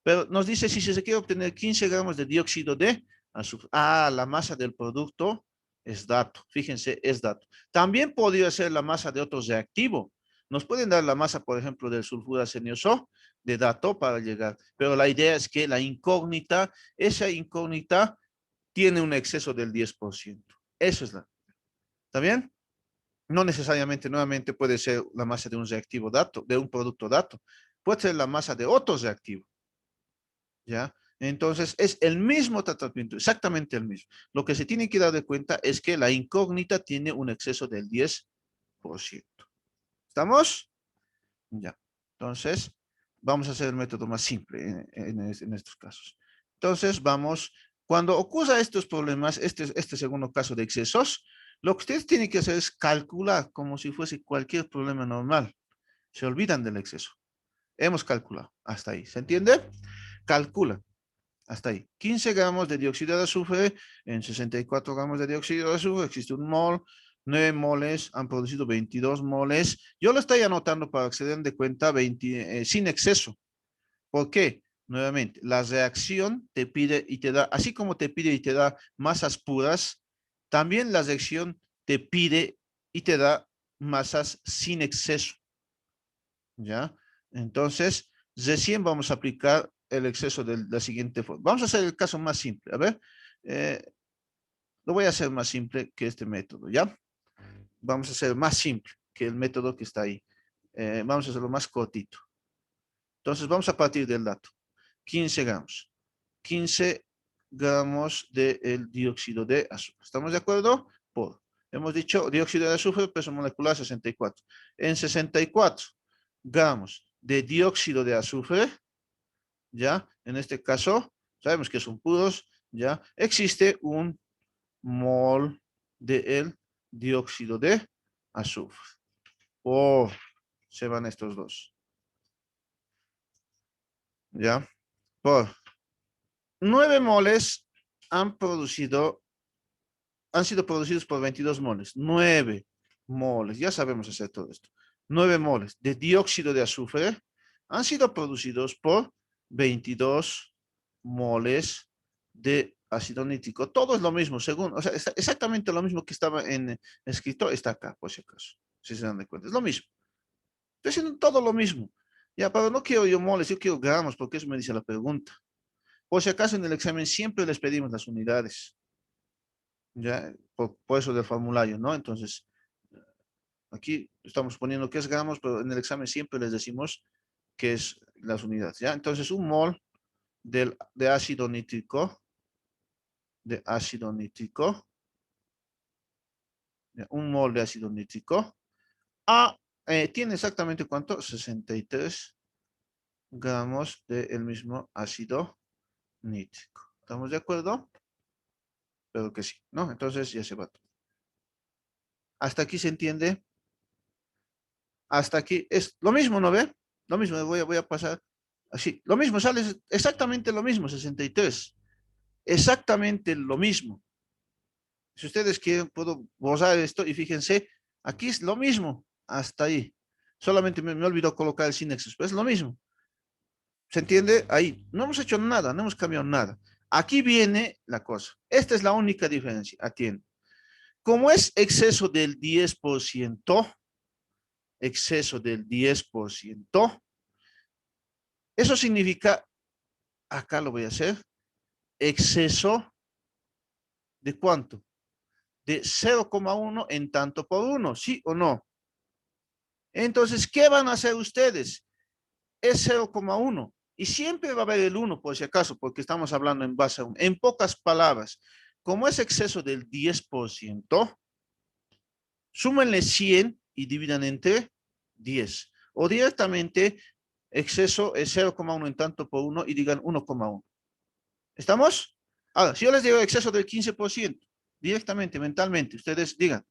Pero nos dice si se quiere obtener 15 gramos de dióxido de azufre. Ah, la masa del producto es dato. Fíjense, es dato. También podría ser la masa de otro reactivo. Nos pueden dar la masa, por ejemplo, del sulfuro arsenioso de dato para llegar. Pero la idea es que la incógnita, esa incógnita tiene un exceso del 10%. Eso es la. ¿Está bien? No necesariamente, nuevamente, puede ser la masa de un reactivo dato, de un producto dato. Puede ser la masa de otro reactivo, ¿ya? Entonces, es el mismo tratamiento, exactamente el mismo. Lo que se tiene que dar de cuenta es que la incógnita tiene un exceso del 10%. ¿Estamos? Ya. Entonces, vamos a hacer el método más simple en estos casos. Entonces, cuando ocurra estos problemas, este segundo caso de excesos, lo que ustedes tienen que hacer es calcular como si fuese cualquier problema normal. Se olvidan del exceso. Hemos calculado hasta ahí. ¿Se entiende? Calcula hasta ahí. 15 gramos de dióxido de azufre en 64 gramos de dióxido de azufre. Existe un mol. 9 moles han producido 22 moles. Yo lo estoy anotando para que se den de cuenta sin exceso. ¿Por qué? Nuevamente, la reacción te pide y te da, así como te pide y te da masas puras, también la reacción te pide y te da masas sin exceso. ¿Ya? Entonces, recién vamos a aplicar el exceso de la siguiente forma. Vamos a hacer el caso más simple. A ver, eh, lo voy a hacer más simple que este método, ¿ya? Vamos a hacer más simple que el método que está ahí. Vamos a hacerlo más cortito. Entonces, vamos a partir del dato. 15 gramos. 15 gramos del dióxido de azufre. ¿Estamos de acuerdo? Hemos dicho dióxido de azufre, peso molecular 64. En 64 gramos de dióxido de azufre, ¿ya? En este caso, sabemos que son puros, ¿ya? Existe un mol de dióxido de azufre. Se van estos dos, ¿ya? Por 9 moles han producido han sido producidos por 22 moles. 9 moles, ya sabemos hacer todo esto. 9 moles de dióxido de azufre han sido producidos por 22 moles de ácido nítrico. Todo es lo mismo, según, o sea, exactamente lo mismo que estaba escrito, está acá, por si acaso, si se dan de cuenta. Es lo mismo. Estoy haciendo todo lo mismo. Ya, pero no quiero yo moles, yo quiero gramos, porque eso me dice la pregunta. Por si acaso en el examen siempre les pedimos las unidades. Ya, por eso del formulario, ¿no? Entonces, aquí estamos poniendo que es gramos, pero en el examen siempre les decimos que es las unidades, ¿ya? Entonces, un mol de ácido nítrico, ¿ya? Un mol de ácido nítrico, tiene exactamente ¿cuánto? 63 gramos del mismo ácido nítrico. ¿Estamos de acuerdo? Pero que sí, ¿no? Entonces ya se va todo. Hasta aquí se entiende. Hasta aquí es lo mismo, ¿no ve? Lo mismo, voy a pasar así. Lo mismo, sale exactamente lo mismo, 63. Exactamente lo mismo. Si ustedes quieren, puedo borrar esto y fíjense, aquí es lo mismo. hasta ahí. Solamente me olvidó colocar el sin exceso, pero es lo mismo. ¿Se entiende? Ahí no hemos hecho nada, no hemos cambiado nada. Aquí viene la cosa. Esta es la única diferencia. Atiende. Como es exceso del 10%, exceso del 10%, eso significa, acá lo voy a hacer, exceso de ¿cuánto? De 0,1 en tanto por 1, ¿sí o no? Entonces, ¿qué van a hacer ustedes? Es 0,1 y siempre va a haber el 1 por si acaso, porque estamos hablando en base a 1. En pocas palabras, como es exceso del 10%, súmenle 100 y dividan entre 10. O directamente, exceso es 0,1 en tanto por 1 y digan 1,1. ¿Estamos? Ahora, si yo les digo exceso del 15%, directamente, mentalmente, ustedes digan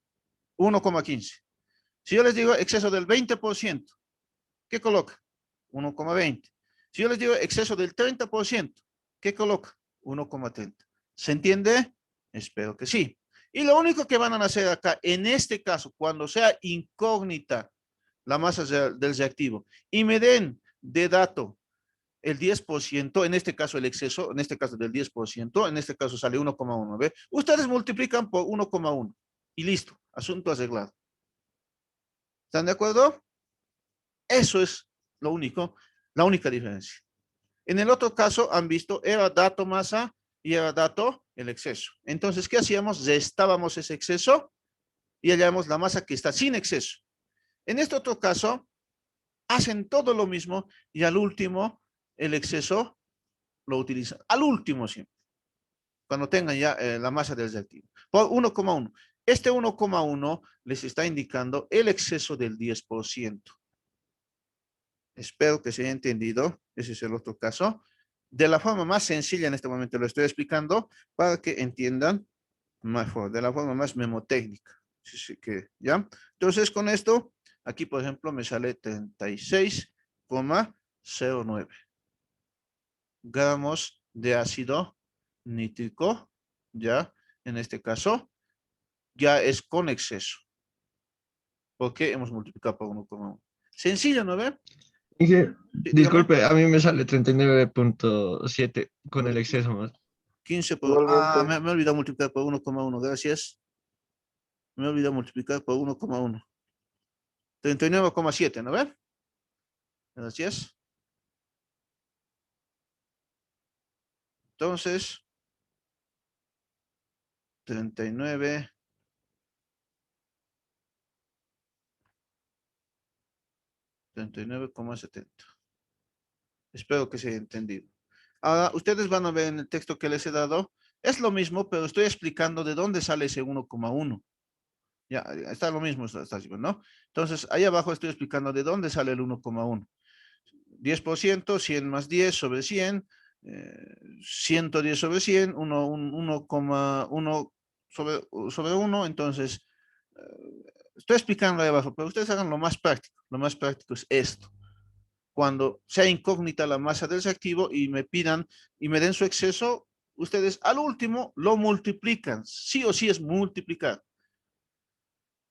1,15. Si yo les digo exceso del 20%, ¿qué coloca? 1,20. Si yo les digo exceso del 30%, ¿qué coloca? 1,30. ¿Se entiende? Espero que sí. Y lo único que van a hacer acá, en este caso, cuando sea incógnita la masa del reactivo y me den de dato el 10%, en este caso el exceso, en este caso del 10%, en este caso sale 1,1, ¿ve? Ustedes multiplican por 1,1 y listo, asunto arreglado. ¿Están de acuerdo? Eso es lo único, la única diferencia. En el otro caso han visto, era dato masa y era dato el exceso. Entonces, ¿qué hacíamos? Restábamos ese exceso y hallamos la masa que está sin exceso. En este otro caso, hacen todo lo mismo y al último, el exceso lo utilizan. Al último siempre, cuando tengan ya la masa del reactivo. Por 1,1. Este 1,1 les está indicando el exceso del 10%. Espero que se haya entendido. Ese es el otro caso. De la forma más sencilla en este momento lo estoy explicando para que entiendan mejor, de la forma más memotécnica. Así que, ¿ya? Entonces, con esto, aquí, por ejemplo, me sale 36,09 gramos de ácido nítrico, ¿ya? En este caso, ya es con exceso, porque hemos multiplicado por 1,1. Sencillo, ¿no ve? Dije, Sí, dígame. disculpe, a mí me sale 39,7 con el exceso más. 15 por... Ah, Igualmente, me he olvidado multiplicar por 1,1. Gracias. Me he olvidado multiplicar por 1,1. 39,7, ¿no ve? Gracias. Entonces, 39, 39,70. Espero que se haya entendido. Ahora, ustedes van a ver en el texto que les he dado, es lo mismo, pero estoy explicando de dónde sale ese 1,1. Ya, está lo mismo, está, ¿no? Entonces, ahí abajo estoy explicando de dónde sale el 1,1. 10%, 100 más 10 sobre 100, 110 sobre 100, 1,1 sobre 1, entonces, estoy explicando ahí abajo, pero ustedes hagan lo más práctico. Lo más práctico es esto. Cuando sea incógnita la masa del reactivo y me pidan y me den su exceso, ustedes al último lo multiplican. Sí o sí es multiplicar.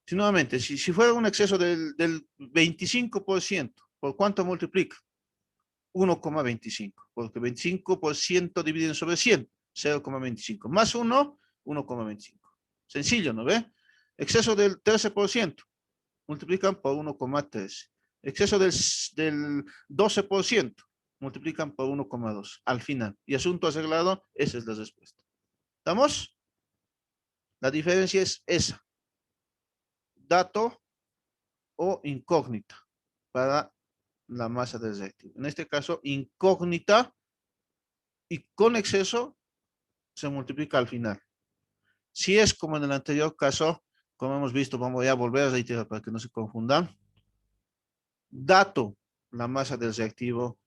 Si nuevamente, si fuera un exceso del 25%, ¿por cuánto multiplica? 1,25, porque 25% dividido sobre 100, 0,25, más 1, 1,25. Sencillo, ¿no ve? Exceso del 13%, multiplican por 1,13. Exceso del 12%, multiplican por 1,2 al final. Y asunto arreglado, esa es la respuesta. ¿Estamos? La diferencia es esa. Dato o incógnita para la masa del reactivo. En este caso, incógnita y con exceso se multiplica al final. Si es como en el anterior caso, como hemos visto, vamos a volver a reiterar para que no se confundan. Dato la masa del reactivo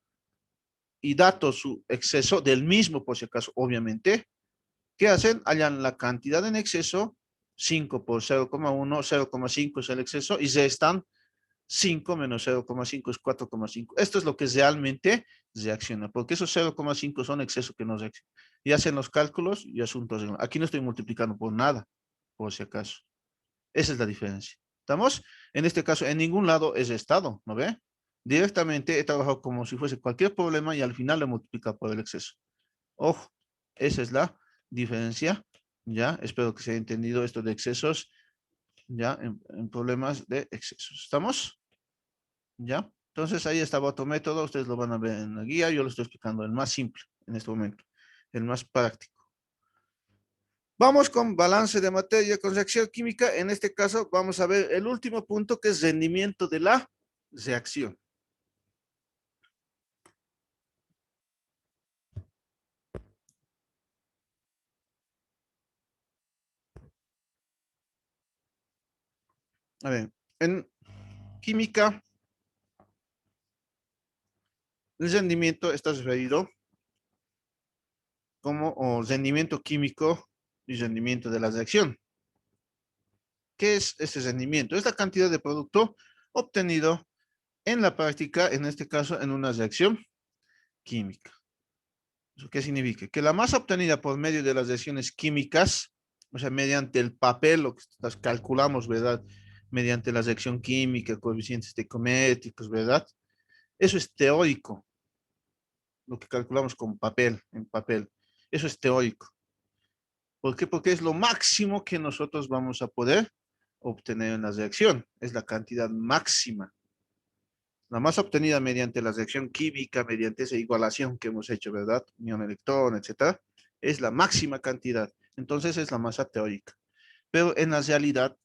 y dato su exceso del mismo, por si acaso, obviamente. ¿Qué hacen? Hallan la cantidad en exceso, 5 por 0,1, 0,5 es el exceso, y restan 5 menos 0,5 es 4,5. Esto es lo que realmente reacciona, porque esos 0,5 son excesos que no reaccionan. Y hacen los cálculos y asuntos. Aquí no estoy multiplicando por nada, por si acaso. Esa es la diferencia. ¿Estamos? En este caso, en ningún lado es estado, ¿no ve? Directamente he trabajado como si fuese cualquier problema y al final lo multiplica por el exceso. Ojo, esa es la diferencia, ¿ya? Espero que se haya entendido esto de excesos, ¿ya? En problemas de excesos. ¿Estamos? ¿Ya? Entonces ahí estaba otro método, ustedes lo van a ver en la guía, yo lo estoy explicando, el más simple en este momento, el más práctico. Vamos con balance de materia con reacción química. En este caso vamos a ver el último punto que es rendimiento de la reacción. A ver, en química, el rendimiento está referido como rendimiento químico y rendimiento de la reacción. ¿Qué es ese rendimiento? Es la cantidad de producto obtenido en la práctica, en este caso en una reacción química. ¿Eso qué significa? Que la masa obtenida por medio de las reacciones químicas, o sea, mediante el papel, lo que calculamos, ¿verdad? Mediante la reacción química, coeficientes estequiométricos, ¿verdad? Eso es teórico, lo que calculamos con papel, en papel. Eso es teórico. ¿Por qué? Porque es lo máximo que nosotros vamos a poder obtener en la reacción. Es la cantidad máxima. La masa obtenida mediante la reacción química, mediante esa igualación que hemos hecho, ¿verdad? Unión electrón, etcétera, es la máxima cantidad. Entonces es la masa teórica. Pero en la realidad,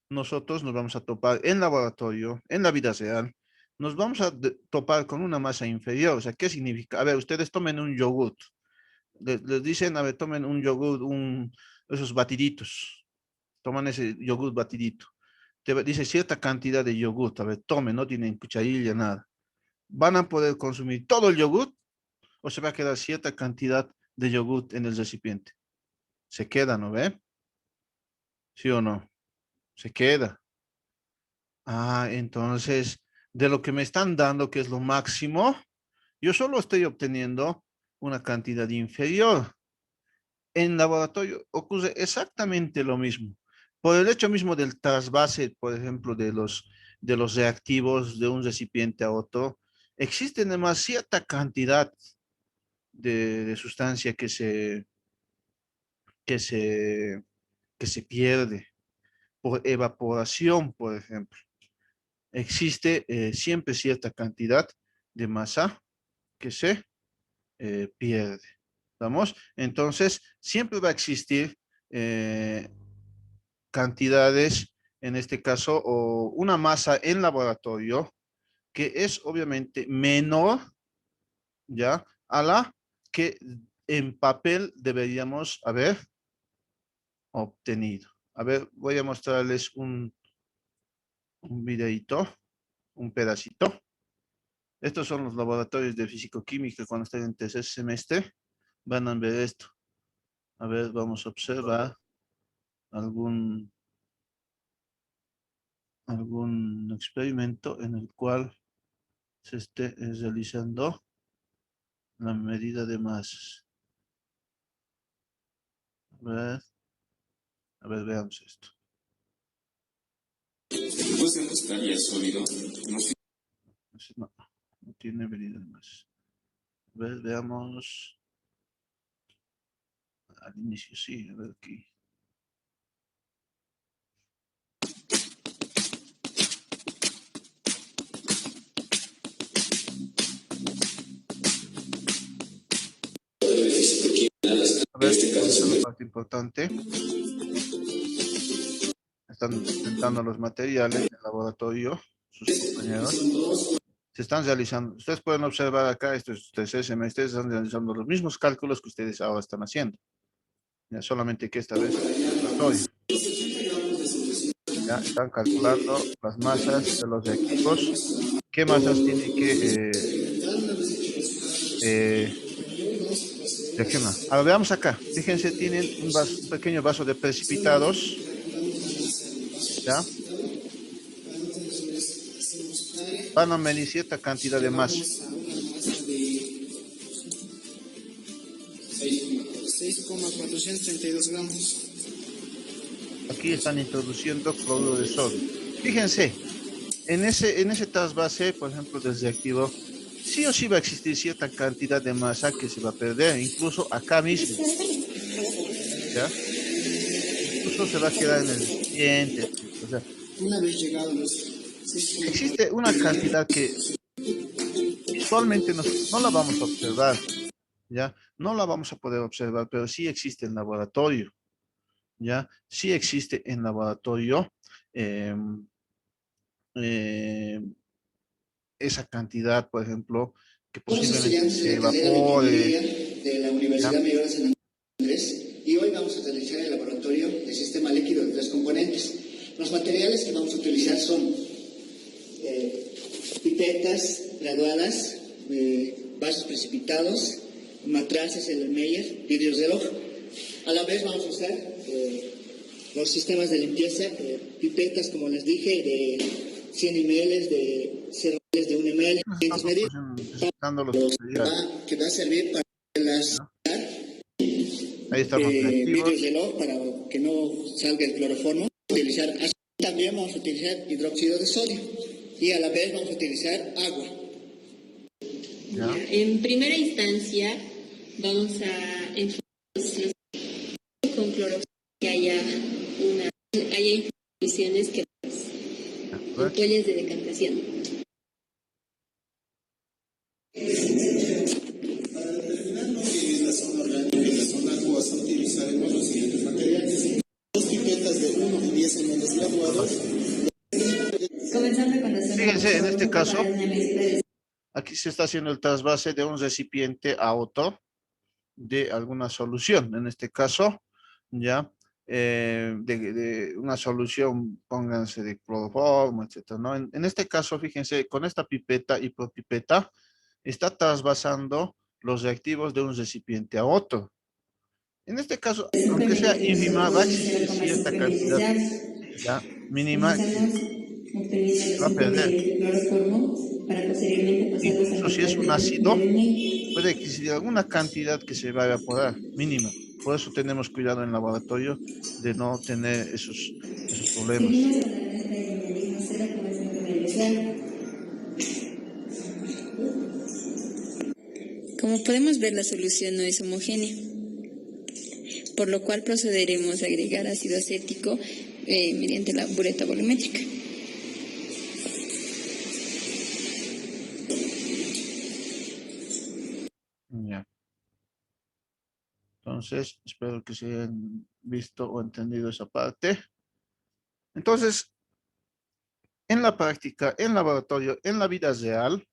nosotros nos vamos a topar en laboratorio, en la vida real, nos vamos a topar con una masa inferior. O sea, ¿qué significa? A ver, ustedes tomen un yogurt. Les dicen, a ver, tomen un yogurt, esos batiditos. Toman ese yogurt batidito. Te dice cierta cantidad de yogurt. A ver, tomen, no tienen cucharilla, nada. ¿Van a poder consumir todo el yogurt o se va a quedar cierta cantidad de yogurt en el recipiente? Se queda, ¿no ve? ¿Sí o no? Se queda. Ah, entonces, de lo que me están dando, que es lo máximo, yo solo estoy obteniendo una cantidad inferior. En laboratorio ocurre exactamente lo mismo. Por el hecho mismo del trasvase, por ejemplo, de los reactivos de un recipiente a otro, existe además cierta cantidad de sustancia que se, que se pierde por evaporación, por ejemplo. Existe siempre cierta cantidad de masa que se pierde. ¿Vamos? Entonces, siempre va a existir eh, cantidades, en este caso, o una masa en laboratorio que es obviamente menor, ¿ya? A la que en papel deberíamos haber obtenido. A ver, voy a mostrarles un videito, un pedacito. Estos son los laboratorios de físico-química cuando estén en tercer semestre. Van a ver esto. A ver, vamos a observar algún, algún experimento en el cual se esté realizando la medida de masas. Veamos esto. Pues estaría sólido. No, no tiene medida de masas. Veamos. Al inicio sí, a ver aquí. A ver, esta es la parte importante. Están presentando los materiales del laboratorio, sus compañeros. Se están realizando, ustedes pueden observar acá, estos tercer semestre, están realizando los mismos cálculos que ustedes ahora están haciendo. Ya, solamente que esta vez es laboratorio. Ya están calculando las masas de los reactivos. ¿Qué masas tiene que reaccionar? Ahora veamos acá. Fíjense, tienen un pequeño vaso de precipitados. ¿Ya? Van a medir cierta cantidad de masa. 6,432 gramos. aquí están introduciendo cloruro de sodio. Fíjense, en ese trasvase, por ejemplo, del reactivo, sí o sí va a existir cierta cantidad de masa que se va a perder, incluso acá mismo, ¿ya? Incluso se va a quedar en el recipiente, etcétera. O sea, Una vez llegados los existe una cantidad que visualmente nosotros no la vamos a observar, ¿ya? No la vamos a poder observar, pero sí existe en laboratorio, ¿ya? Sí existe en laboratorio eh, eh, esa cantidad, por ejemplo, que posiblemente estudiantes de se la carrera de Ingeniería evapore, de la ¿ya? Universidad Mayor de San Andrés y hoy vamos a realizar el laboratorio de sistema líquido de 3 componentes. Los materiales que vamos a utilizar son pipetas graduadas, vasos precipitados, matraces Meyer, vidrios de reloj. A la vez vamos a usar los sistemas de limpieza, pipetas, como les dije, de 100 ml, de 0 ml, de 1 ml, Nos 500 están medidas, presentando los materiales, que va a servir para las ¿no? Ahí están los vidrios reactivos, de reloj para que no salga el cloroformo. Utilizar, también vamos a utilizar hidróxido de sodio y a la vez vamos a utilizar agua. ¿ya? En primera instancia, vamos a enfocarnos con cloroformo que haya infusiones que ampollas de decantación. Para determinar lo que es la zona orgánica y la zona acuosa utilizaremos los siguientes materiales: 2 pipetas de 1 y 10 ml graduados. Comenzando con la zona Fíjense, en este caso, para una mezcla de aquí se está haciendo el trasvase de un recipiente a otro de alguna solución. En este caso, ya, de una solución, pónganse de cloroformo, etcétera, ¿no? En este caso, fíjense, con esta pipeta y por pipeta, está trasvasando los reactivos de un recipiente a otro. En este caso, aunque sea simplemente que ínfima, va a nosotros podemos existir hacerlo con bases cierta cantidad prebionizadas. ya mínima que Comenzamos obteniendo se los va a 5 perder. ml de cloroformo para posteriormente pasarlos a Incluso si es filtrar un de ácido, posteriormente. puede existir alguna cantidad que se va a evaporar, mínima. Por eso tenemos cuidado en el laboratorio de no tener esos problemas. Seguimos con la mezcla de mineralismo cera con el 5 ml de sal. Como podemos ver, la solución no es homogénea, por lo cual procederemos a agregar ácido acético mediante la bureta volumétrica. Ya. Entonces, espero que se hayan visto o entendido esa parte. Entonces, en la práctica, en laboratorio, en la vida real,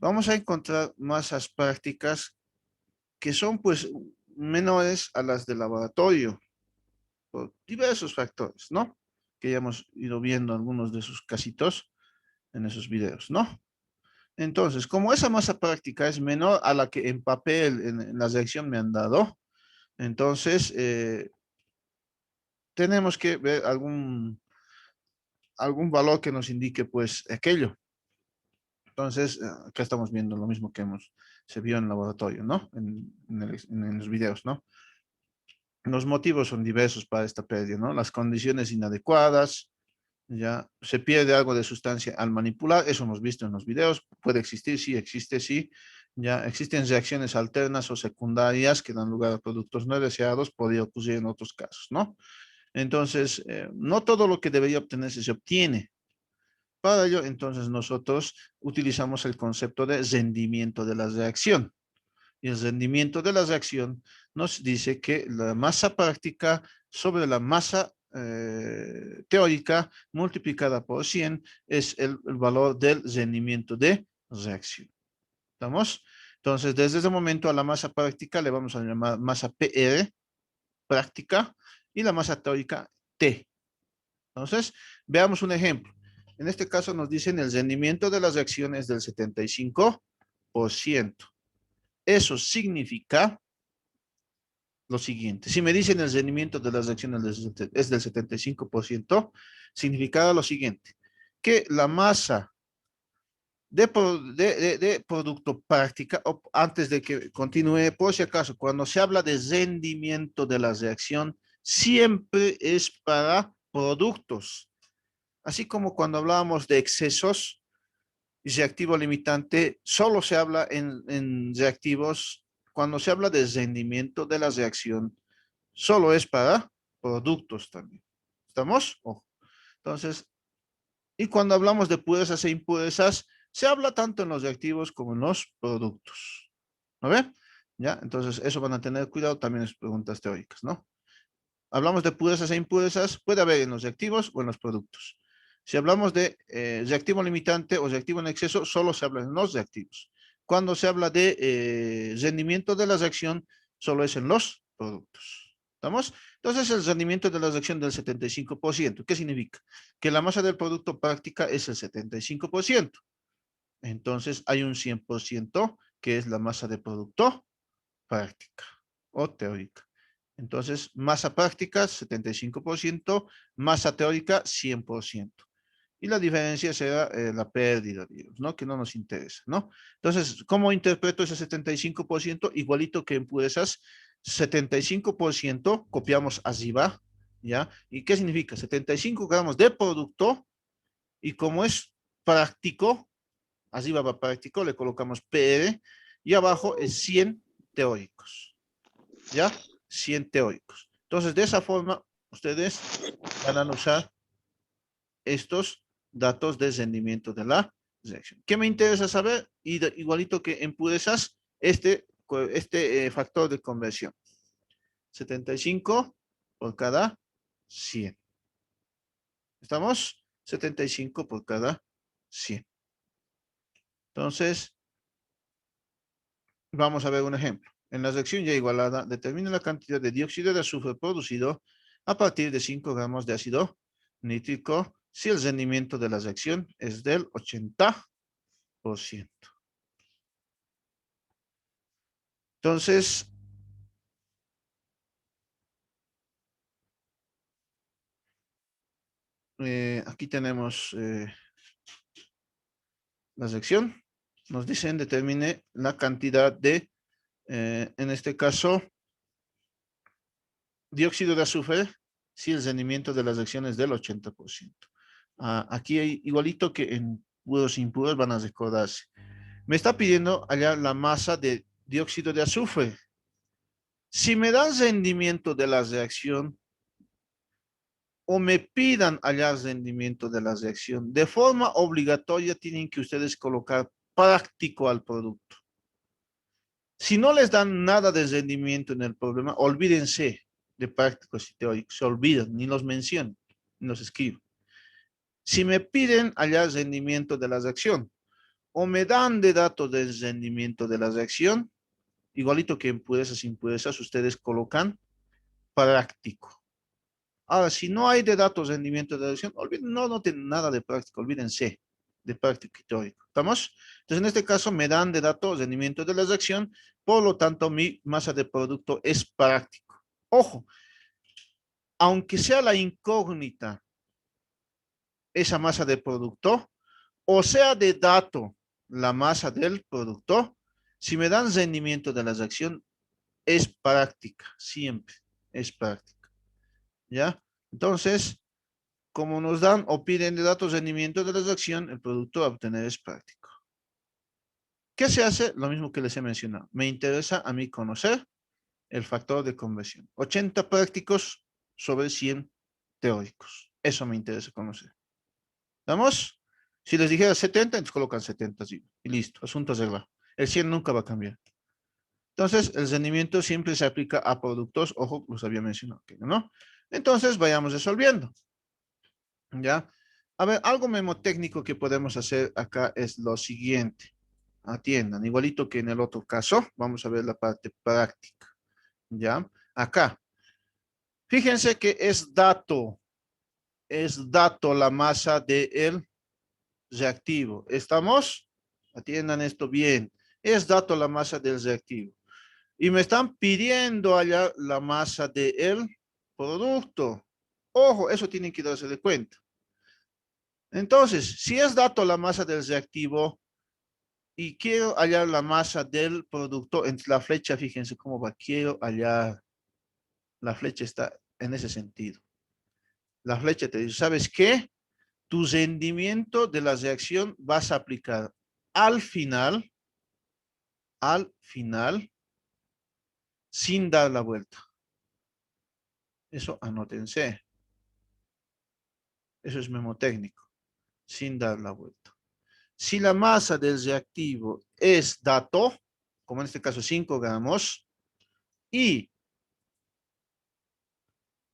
vamos a encontrar masas prácticas que son pues menores a las del laboratorio por diversos factores, ¿no? Que ya hemos ido viendo algunos de sus casitos en esos videos, ¿no? Entonces, como esa masa práctica es menor a la que en papel, en la reacción me han dado, entonces tenemos que ver algún valor que nos indique pues aquello. Entonces, acá estamos viendo lo mismo que se vio en el laboratorio, ¿no? En los videos, ¿no? Los motivos son diversos para esta pérdida, ¿no? Las condiciones inadecuadas, ya se pierde algo de sustancia al manipular, eso hemos visto en los videos, puede existir, sí, existe, sí, ya existen reacciones alternas o secundarias que dan lugar a productos no deseados, podría ocurrir en otros casos, ¿no? Entonces, no todo lo que debería obtenerse se obtiene. Para ello, entonces, nosotros utilizamos el concepto de rendimiento de la reacción. Y el rendimiento de la reacción nos dice que la masa práctica sobre la masa teórica multiplicada por 100 es el valor del rendimiento de reacción. ¿Estamos? Entonces, desde ese momento a la masa práctica le vamos a llamar masa PR, práctica, y la masa teórica T. Entonces, veamos un ejemplo. En este caso nos dicen el rendimiento de las reacciones del 75%. Eso significa lo siguiente. Si me dicen el rendimiento de las reacciones es del 75%, significa lo siguiente, que la masa de producto práctica, o antes de que continúe, por si acaso, cuando se habla de rendimiento de la reacción, siempre es para productos. Así como cuando hablábamos de excesos, reactivo limitante, solo se habla en reactivos. Cuando se habla de rendimiento de la reacción, solo es para productos también. ¿Estamos? Ojo. Entonces, y cuando hablamos de purezas e impurezas, se habla tanto en los reactivos como en los productos. ¿No ve? ¿Ya? Entonces, eso van a tener cuidado también en sus preguntas teóricas, ¿no? Hablamos de purezas e impurezas, puede haber en los reactivos o en los productos. Si hablamos de reactivo limitante o reactivo en exceso, solo se habla en los reactivos. Cuando se habla de rendimiento de la reacción, solo es en los productos. ¿Estamos? Entonces, el rendimiento de la reacción del 75%. ¿Qué significa? Que la masa del producto práctica es el 75%. Entonces, hay un 100% que es la masa de producto práctica o teórica. Entonces, masa práctica, 75%, masa teórica, 100%. Y la diferencia será la pérdida, digamos, ¿no? Que no nos interesa, ¿no? Entonces, ¿cómo interpreto ese 75%? Igualito que en purezas, 75% copiamos arriba, ¿ya? ¿Y qué significa? 75 gramos de producto, y como es práctico, arriba va práctico, le colocamos PR, y abajo es 100 teóricos, ¿ya? 100 teóricos. Entonces, de esa forma, ustedes van a usar estos datos de rendimiento de la reacción. ¿Qué me interesa saber? Igualito que en purezas, este factor de conversión. 75 por cada 100. ¿Estamos? 75 por cada 100. Entonces, vamos a ver un ejemplo. En la reacción ya igualada, determina la cantidad de dióxido de azufre producido a partir de 5 gramos de ácido nítrico si el rendimiento de la reacción es del 80%. Entonces, aquí tenemos la reacción. Nos dicen determine la cantidad de, en este caso, dióxido de azufre si el rendimiento de las reacciones es del 80%. Aquí hay igualito que en puros e impuros van a recordarse. Me está pidiendo allá la masa de dióxido de azufre. Si me dan rendimiento de la reacción o me pidan allá rendimiento de la reacción, de forma obligatoria tienen que ustedes colocar práctico al producto. Si no les dan nada de rendimiento en el problema, olvídense de prácticos y teóricos, se olvidan, ni los mencionan, ni los escriben. Si me piden allá rendimiento de la reacción o me dan de datos de rendimiento de la reacción, igualito que en purezas e impurezas, ustedes colocan práctico. Ahora, si no hay de datos de rendimiento de la reacción, olviden, no tienen nada de práctico, olvídense de práctico y teórico. ¿Estamos? Entonces, en este caso, me dan de datos de rendimiento de la reacción, por lo tanto, mi masa de producto es práctico. Ojo, aunque sea la incógnita esa masa de producto, o sea de dato la masa del producto, si me dan rendimiento de la reacción, es práctica, siempre es práctica. ¿Ya? Entonces, como nos dan o piden de datos rendimiento de la reacción, el producto a obtener es práctico. ¿Qué se hace? Lo mismo que les he mencionado. Me interesa a mí conocer el factor de conversión. 80 prácticos sobre 100 teóricos. Eso me interesa conocer. ¿Estamos? Si les dijera 70, entonces colocan 70 sí, y listo, asunto arreglado. El 100 nunca va a cambiar. Entonces, el rendimiento siempre se aplica a productos, ojo, los había mencionado, ¿no? Entonces, vayamos resolviendo. ¿Ya? A ver, algo memotécnico que podemos hacer acá es lo siguiente. Atiendan, igualito que en el otro caso, vamos a ver la parte práctica. ¿Ya? Acá. Fíjense que es dato la masa del reactivo. ¿Estamos? Atiendan esto bien. Es dato la masa del reactivo. Y me están pidiendo allá la masa del producto. Ojo, eso tienen que darse de cuenta. Entonces, si es dato la masa del reactivo, y quiero hallar la masa del producto entre la flecha, fíjense cómo va, quiero hallar, la flecha está en ese sentido. La flecha te dice, ¿sabes qué? Tu rendimiento de la reacción vas a aplicar al final, sin dar la vuelta. Eso anótense. Eso es memotécnico, sin dar la vuelta. Si la masa del reactivo es dato, como en este caso 5 gramos, y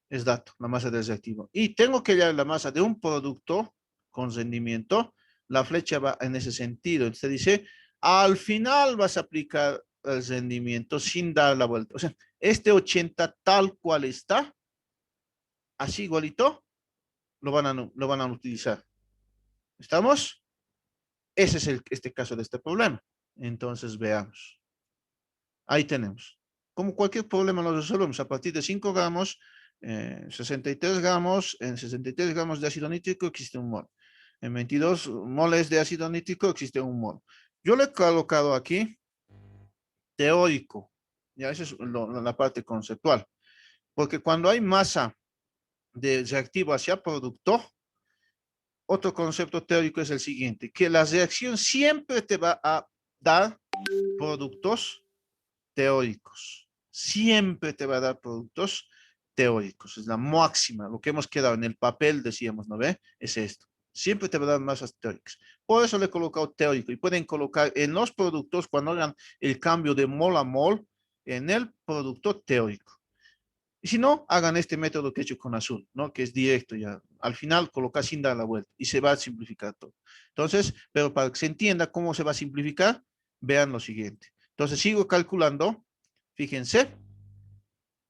es dato, la masa del reactivo, y tengo que hallar la masa de un producto con rendimiento, la flecha va en ese sentido. Entonces dice, al final vas a aplicar el rendimiento sin dar la vuelta. O sea, este 80 tal cual está, así igualito, lo van a utilizar. ¿Estamos? Ese es este caso de este problema. Entonces veamos. Ahí tenemos. Como cualquier problema lo resolvemos a partir de 5 gramos, 63 gramos, en 63 gramos de ácido nítrico existe un mol. En 22 moles de ácido nítrico existe un mol. Yo le he colocado aquí teórico. Ya esa es la parte conceptual. Porque cuando hay masa de reactivo hacia producto, otro concepto teórico es el siguiente, que la reacción siempre te va a dar productos teóricos. Siempre te va a dar productos teóricos. Es la máxima. Lo que hemos quedado en el papel, decíamos, ¿no ve? Es esto. Siempre te va a dar masas teóricas. Por eso le he colocado teórico. Y pueden colocar en los productos, cuando hagan el cambio de mol a mol, en el producto teórico. Y si no, hagan este método que he hecho con azul, ¿no? Que es directo ya. Al final colocar sin dar la vuelta y se va a simplificar todo. Entonces, pero para que se entienda cómo se va a simplificar, vean lo siguiente. Entonces sigo calculando, fíjense,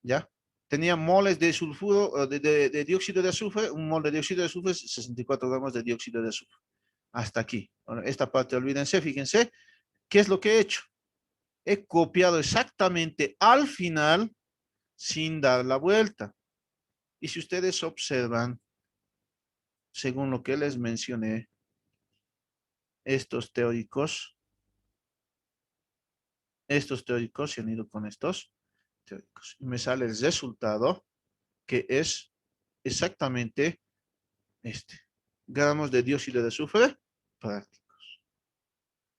¿ya? Tenía moles de sulfuro, de dióxido de azufre, un mol de dióxido de azufre es 64 gramos de dióxido de azufre. Hasta aquí. Bueno, esta parte olvídense, fíjense, ¿qué es lo que he hecho? He copiado exactamente al final sin dar la vuelta. Y si ustedes observan, según lo que les mencioné, estos teóricos se han ido con estos teóricos. Y me sale el resultado que es exactamente este. Gramos de dióxido de azufre prácticos.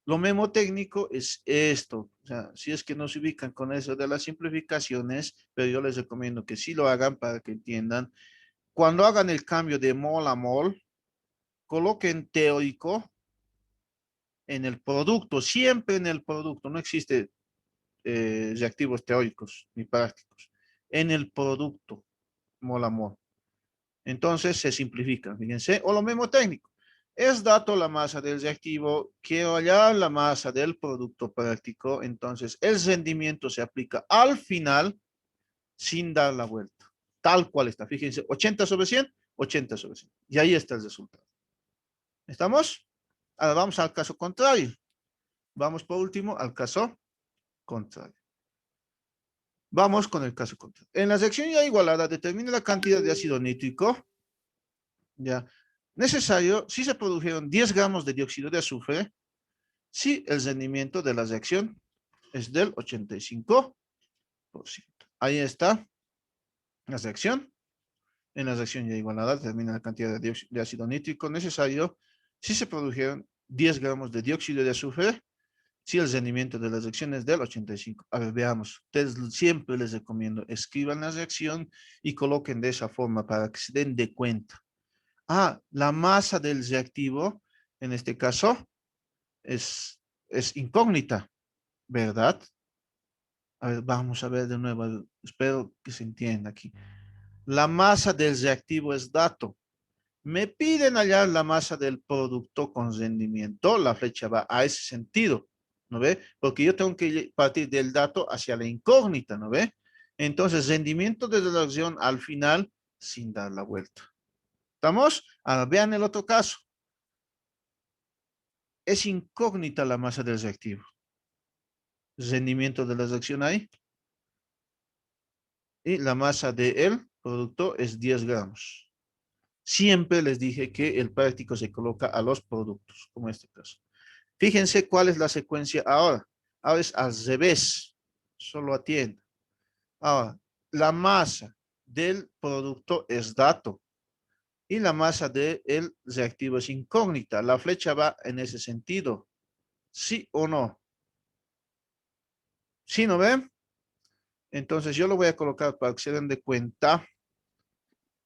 Lo memotécnico es esto. O sea, si es que no se ubican con eso de las simplificaciones, pero yo les recomiendo que sí lo hagan para que entiendan. Cuando hagan el cambio de mol a mol, coloquen teórico en el producto, siempre en el producto. No existe reactivos teóricos ni prácticos. En el producto, mol a mol. Entonces se simplifica, fíjense, o lo mismo técnico. Es dato la masa del reactivo, quiero hallar la masa del producto práctico, entonces el rendimiento se aplica al final sin dar la vuelta, tal cual está. Fíjense, 80 sobre 100, 80 sobre 100. Y ahí está el resultado. ¿Estamos? Ahora vamos al caso contrario. Vamos por último al caso contrario. Vamos con el caso contrario. En la reacción ya igualada, determina la cantidad de ácido nítrico ya necesario si se produjeron 10 gramos de dióxido de azufre, si el rendimiento de la reacción es del 85%. Ahí está la reacción. En la reacción ya igualada determina la cantidad de ácido nítrico necesario si se produjeron 10 gramos de dióxido de azufre, si el rendimiento de la reacción es del 85%. A ver, veamos. Ustedes siempre les recomiendo, escriban la reacción y coloquen de esa forma para que se den de cuenta. La masa del reactivo, en este caso, es incógnita, ¿verdad? A ver, vamos a ver de nuevo. Espero que se entienda aquí. La masa del reactivo es dato. Me piden hallar la masa del producto con rendimiento. La flecha va a ese sentido, ¿no ve? Porque yo tengo que partir del dato hacia la incógnita, ¿no ve? Entonces, rendimiento de la reacción al final sin dar la vuelta. ¿Estamos? Ahora vean el otro caso. Es incógnita la masa del reactivo. Rendimiento de la reacción ahí. Y la masa del producto es 10 gramos. Siempre les dije que el práctico se coloca a los productos, como en este caso. Fíjense cuál es la secuencia ahora. Ahora es al revés. Solo atienda. Ahora, la masa del producto es dato y la masa del reactivo es incógnita. La flecha va en ese sentido. ¿Sí o no? ¿Sí no ven? Entonces yo lo voy a colocar para que se den de cuenta.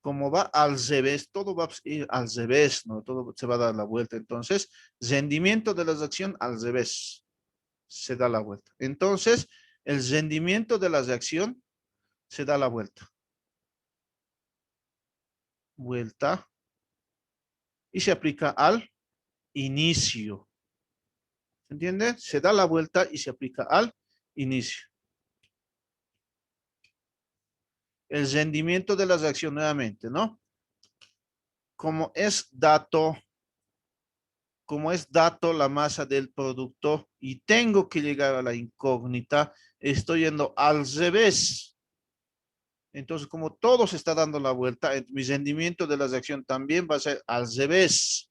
Como va al revés, todo va a ir al revés, ¿no? Todo se va a dar la vuelta. Entonces, rendimiento de la reacción al revés. Se da la vuelta. Entonces, el rendimiento de la reacción se da la vuelta. Vuelta. Y se aplica al inicio. ¿Se entiende? Se da la vuelta y se aplica al inicio. El rendimiento de la reacción nuevamente, ¿no? Como es dato la masa del producto y tengo que llegar a la incógnita, estoy yendo al revés. Entonces, como todo se está dando la vuelta, mi rendimiento de la reacción también va a ser al revés.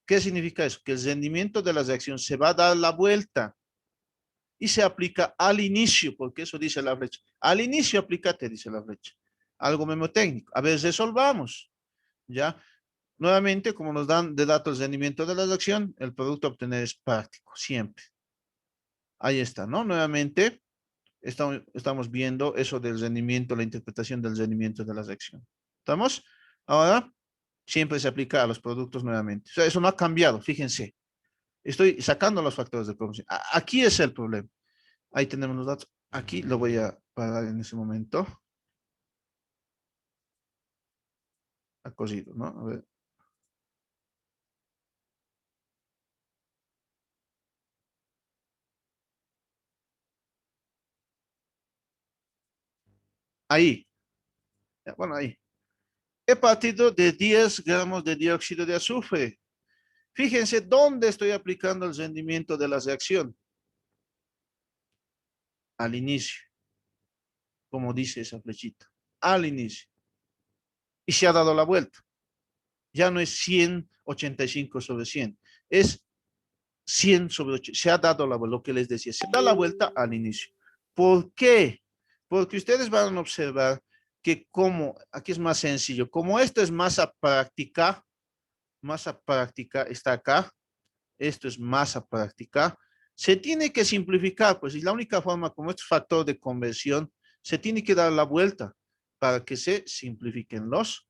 ¿Qué significa eso? Que el rendimiento de la reacción se va a dar la vuelta y se aplica al inicio, porque eso dice la flecha. Al inicio aplícate, dice la flecha. Algo memotécnico. A ver, resolvamos. ¿Ya? Nuevamente, como nos dan de datos el rendimiento de la reacción, el producto a obtener es práctico, siempre. Ahí está, ¿no? Nuevamente, estamos viendo eso del rendimiento, la interpretación del rendimiento de la reacción. ¿Estamos? Ahora, siempre se aplica a los productos nuevamente. O sea, eso no ha cambiado, fíjense. Estoy sacando los factores de proporción. Aquí es el problema. Ahí tenemos los datos. Aquí lo voy a parar en ese momento. Ha corrido, ¿no? A ver. Ahí. Bueno, ahí. He partido de 10 gramos de dióxido de azufre. Fíjense dónde estoy aplicando el rendimiento de la reacción. Al inicio, como dice esa flechita. Al inicio. Y se ha dado la vuelta. Ya no es 185 sobre 100. Es 100 sobre 8. Se ha dado la vuelta, lo que les decía. Se da la vuelta al inicio. ¿Por qué? Porque ustedes van a observar que como, aquí es más sencillo, como esto es masa práctica está acá, esto es masa práctica, se tiene que simplificar, pues, y la única forma, como este factor de conversión, se tiene que dar la vuelta para que se simplifiquen los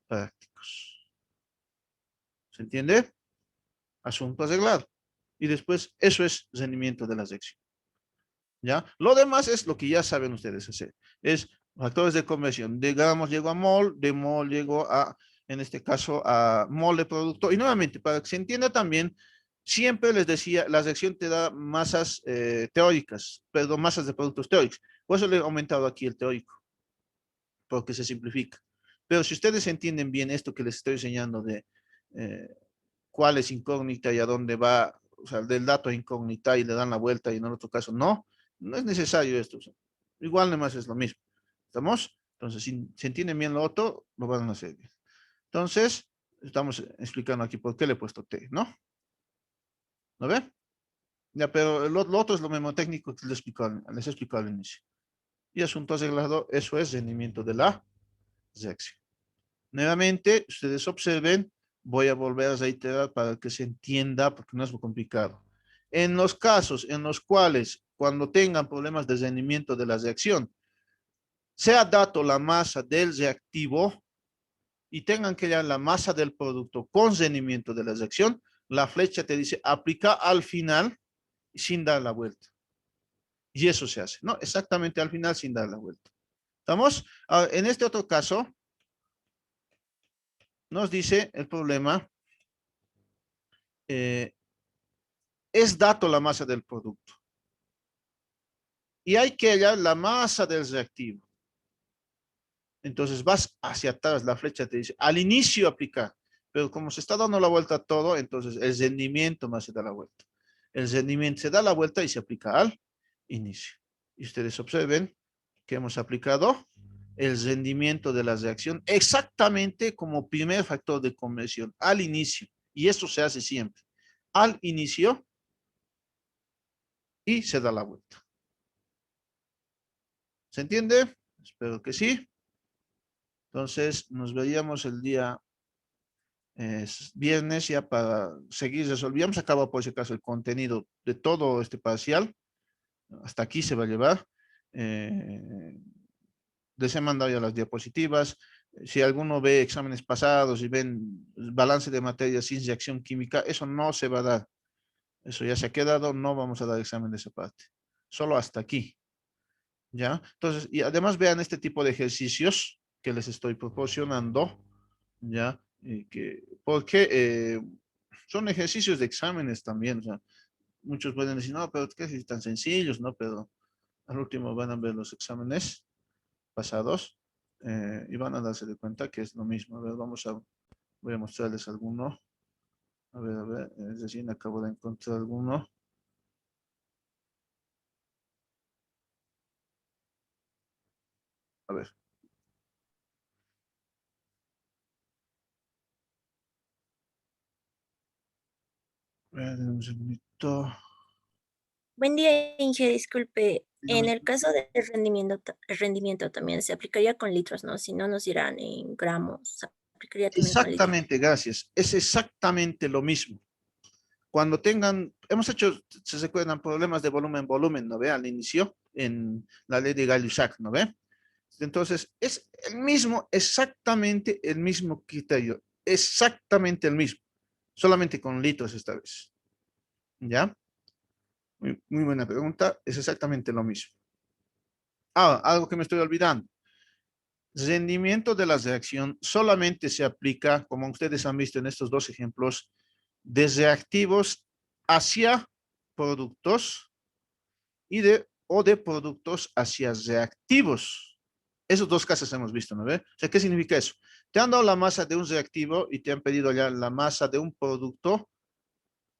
prácticos. ¿Se entiende? Asunto arreglado. Y después, eso es rendimiento de la sección. ¿Ya? Lo demás es lo que ya saben ustedes hacer. Es factores de conversión. Digamos, llego a mol, de mol llego a, en este caso, a mol de producto. Y nuevamente, para que se entienda también, siempre les decía, la reacción te da masas teóricas, perdón, masas de productos teóricos. Por eso le he aumentado aquí el teórico, porque se simplifica. Pero si ustedes entienden bien esto que les estoy enseñando de cuál es incógnita y a dónde va, o sea, del dato incógnita y le dan la vuelta y en el otro caso no, no es necesario esto. O sea, igual nomás es lo mismo. ¿Estamos? Entonces, si se entiende bien lo otro, lo van a hacer bien. Entonces, estamos explicando aquí por qué le he puesto T, ¿no? ¿No ve? Ya, pero lo otro es lo mismo técnico que les he explicado al inicio. Y asunto arreglado, eso es rendimiento de la reacción. Nuevamente, ustedes observen, voy a volver a reiterar para que se entienda, porque no es muy complicado. En los casos en los cuales, cuando tengan problemas de rendimiento de la reacción, sea dato la masa del reactivo y tengan que hallar la masa del producto con rendimiento de la reacción, la flecha te dice aplica al final sin dar la vuelta. Y eso se hace, ¿no? Exactamente al final sin dar la vuelta. ¿Estamos? Ahora, en este otro caso, nos dice el problema, es dato la masa del producto. Y hay que hallar la masa del reactivo. Entonces vas hacia atrás, la flecha te dice, al inicio aplicar. Pero como se está dando la vuelta a todo, entonces el rendimiento más se da la vuelta. El rendimiento se da la vuelta y se aplica al inicio. Y ustedes observen que hemos aplicado el rendimiento de la reacción exactamente como primer factor de conversión al inicio. Y esto se hace siempre. al inicio y se da la vuelta. ¿Se entiende? Espero que sí. Entonces, nos veríamos el día viernes ya para seguir resolviendo. Hemos acabado por ese caso el contenido de todo este parcial. Hasta aquí se va a llevar. Les he mandado ya las diapositivas. Si alguno ve exámenes pasados y ven balance de materia sin reacción química, eso no se va a dar. Eso ya se ha quedado, no vamos a dar examen de esa parte. Solo hasta aquí. ¿Ya? Entonces, y además vean este tipo de ejercicios que les estoy proporcionando, ¿ya? Porque son ejercicios de exámenes también, o sea, muchos pueden decir, no, pero ¿qué es tan sencillos, no? Pero al último van a ver los exámenes pasados y van a darse de cuenta que es lo mismo. A ver, voy a mostrarles alguno. A ver, recién acabo de encontrar alguno. A ver. Un segundito. Buen día, Inge, disculpe. En Dígame. el caso del rendimiento, el rendimiento también se aplicaría con litros, ¿no? Si no nos dirán en gramos, se aplicaría también con litros. Exactamente, gracias. Es exactamente lo mismo. Cuando hemos hecho, se recuerdan, problemas de volumen, ¿no ve? Al inicio, en la ley de Gay-Lussac, ¿no ve? Entonces, es el mismo, exactamente el mismo criterio, exactamente el mismo, solamente con litros esta vez. ¿Ya? Muy buena pregunta, es exactamente lo mismo. Ah, algo que me estoy olvidando. Rendimiento de la reacción solamente se aplica, como ustedes han visto en estos dos ejemplos, de reactivos hacia productos o de productos hacia reactivos. Esos dos casos hemos visto, ¿no ve? O sea, ¿qué significa eso? Te han dado la masa de un reactivo y te han pedido ya la masa de un producto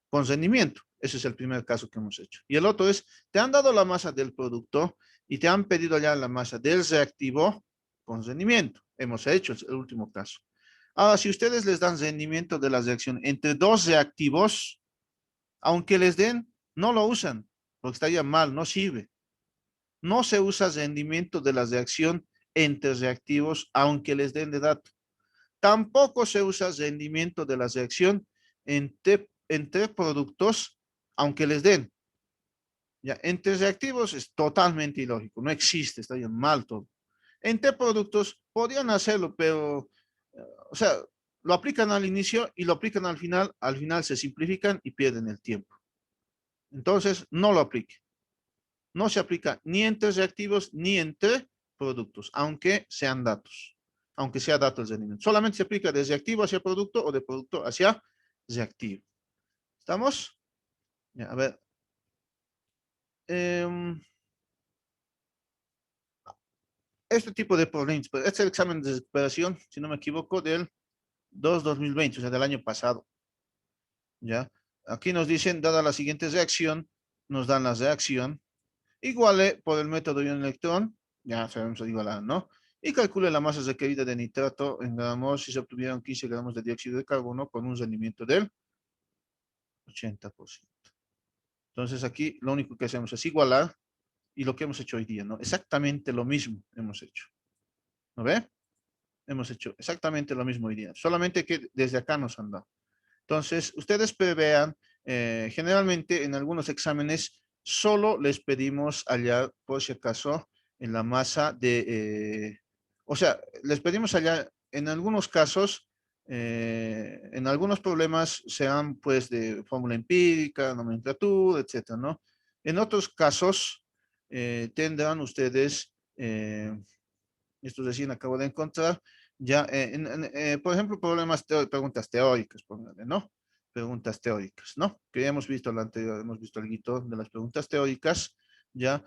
con rendimiento. Ese es el primer caso que hemos hecho. Y el otro es, te han dado la masa del producto y te han pedido ya la masa del reactivo con rendimiento. Hemos hecho el último caso. Ahora, si ustedes les dan rendimiento de la reacción entre dos reactivos, aunque les den, no lo usan, porque estaría mal, no sirve. No se usa rendimiento de la reacción entre reactivos, aunque les den de dato. Tampoco se usa rendimiento de la reacción entre productos, aunque les den. Ya, entre reactivos es totalmente ilógico, no existe, está bien mal todo. Entre productos podrían hacerlo, pero, o sea, lo aplican al inicio y lo aplican al final se simplifican y pierden el tiempo. Entonces, no lo aplique. No se aplica ni entre reactivos ni entre productos, aunque sean datos, aunque sea datos de rendimiento. Solamente se aplica de reactivo hacia producto o de producto hacia reactivo. ¿Estamos? Ya, a ver. Este tipo de problemas, este es el examen de recuperación, si no me equivoco, del 2020, o sea, del año pasado. ¿Ya? Aquí nos dicen, dada la siguiente reacción, nos dan la reacción, iguale por el método ion-electrón, ya sabemos igualar, ¿no? Y calcule la masa requerida de nitrato en gramos si se obtuvieron 15 gramos de dióxido de carbono con un rendimiento del 80%. Entonces aquí lo único que hacemos es igualar y lo que hemos hecho hoy día, ¿no? Exactamente lo mismo hemos hecho. ¿No ve? Hemos hecho exactamente lo mismo hoy día, solamente que desde acá nos han dado. Entonces, ustedes prevean, generalmente en algunos exámenes solo les pedimos hallar, por si acaso, en la masa o sea, les pedimos hallar en algunos casos, en algunos problemas sean pues de fórmula empírica, nomenclatura, etcétera, ¿no? En otros casos tendrán ustedes, esto recién acabo de encontrar, ya, por ejemplo, preguntas teóricas, póngale, ¿no? Preguntas teóricas, ¿no? Que ya hemos visto la anterior, hemos visto el guito de las preguntas teóricas, ya.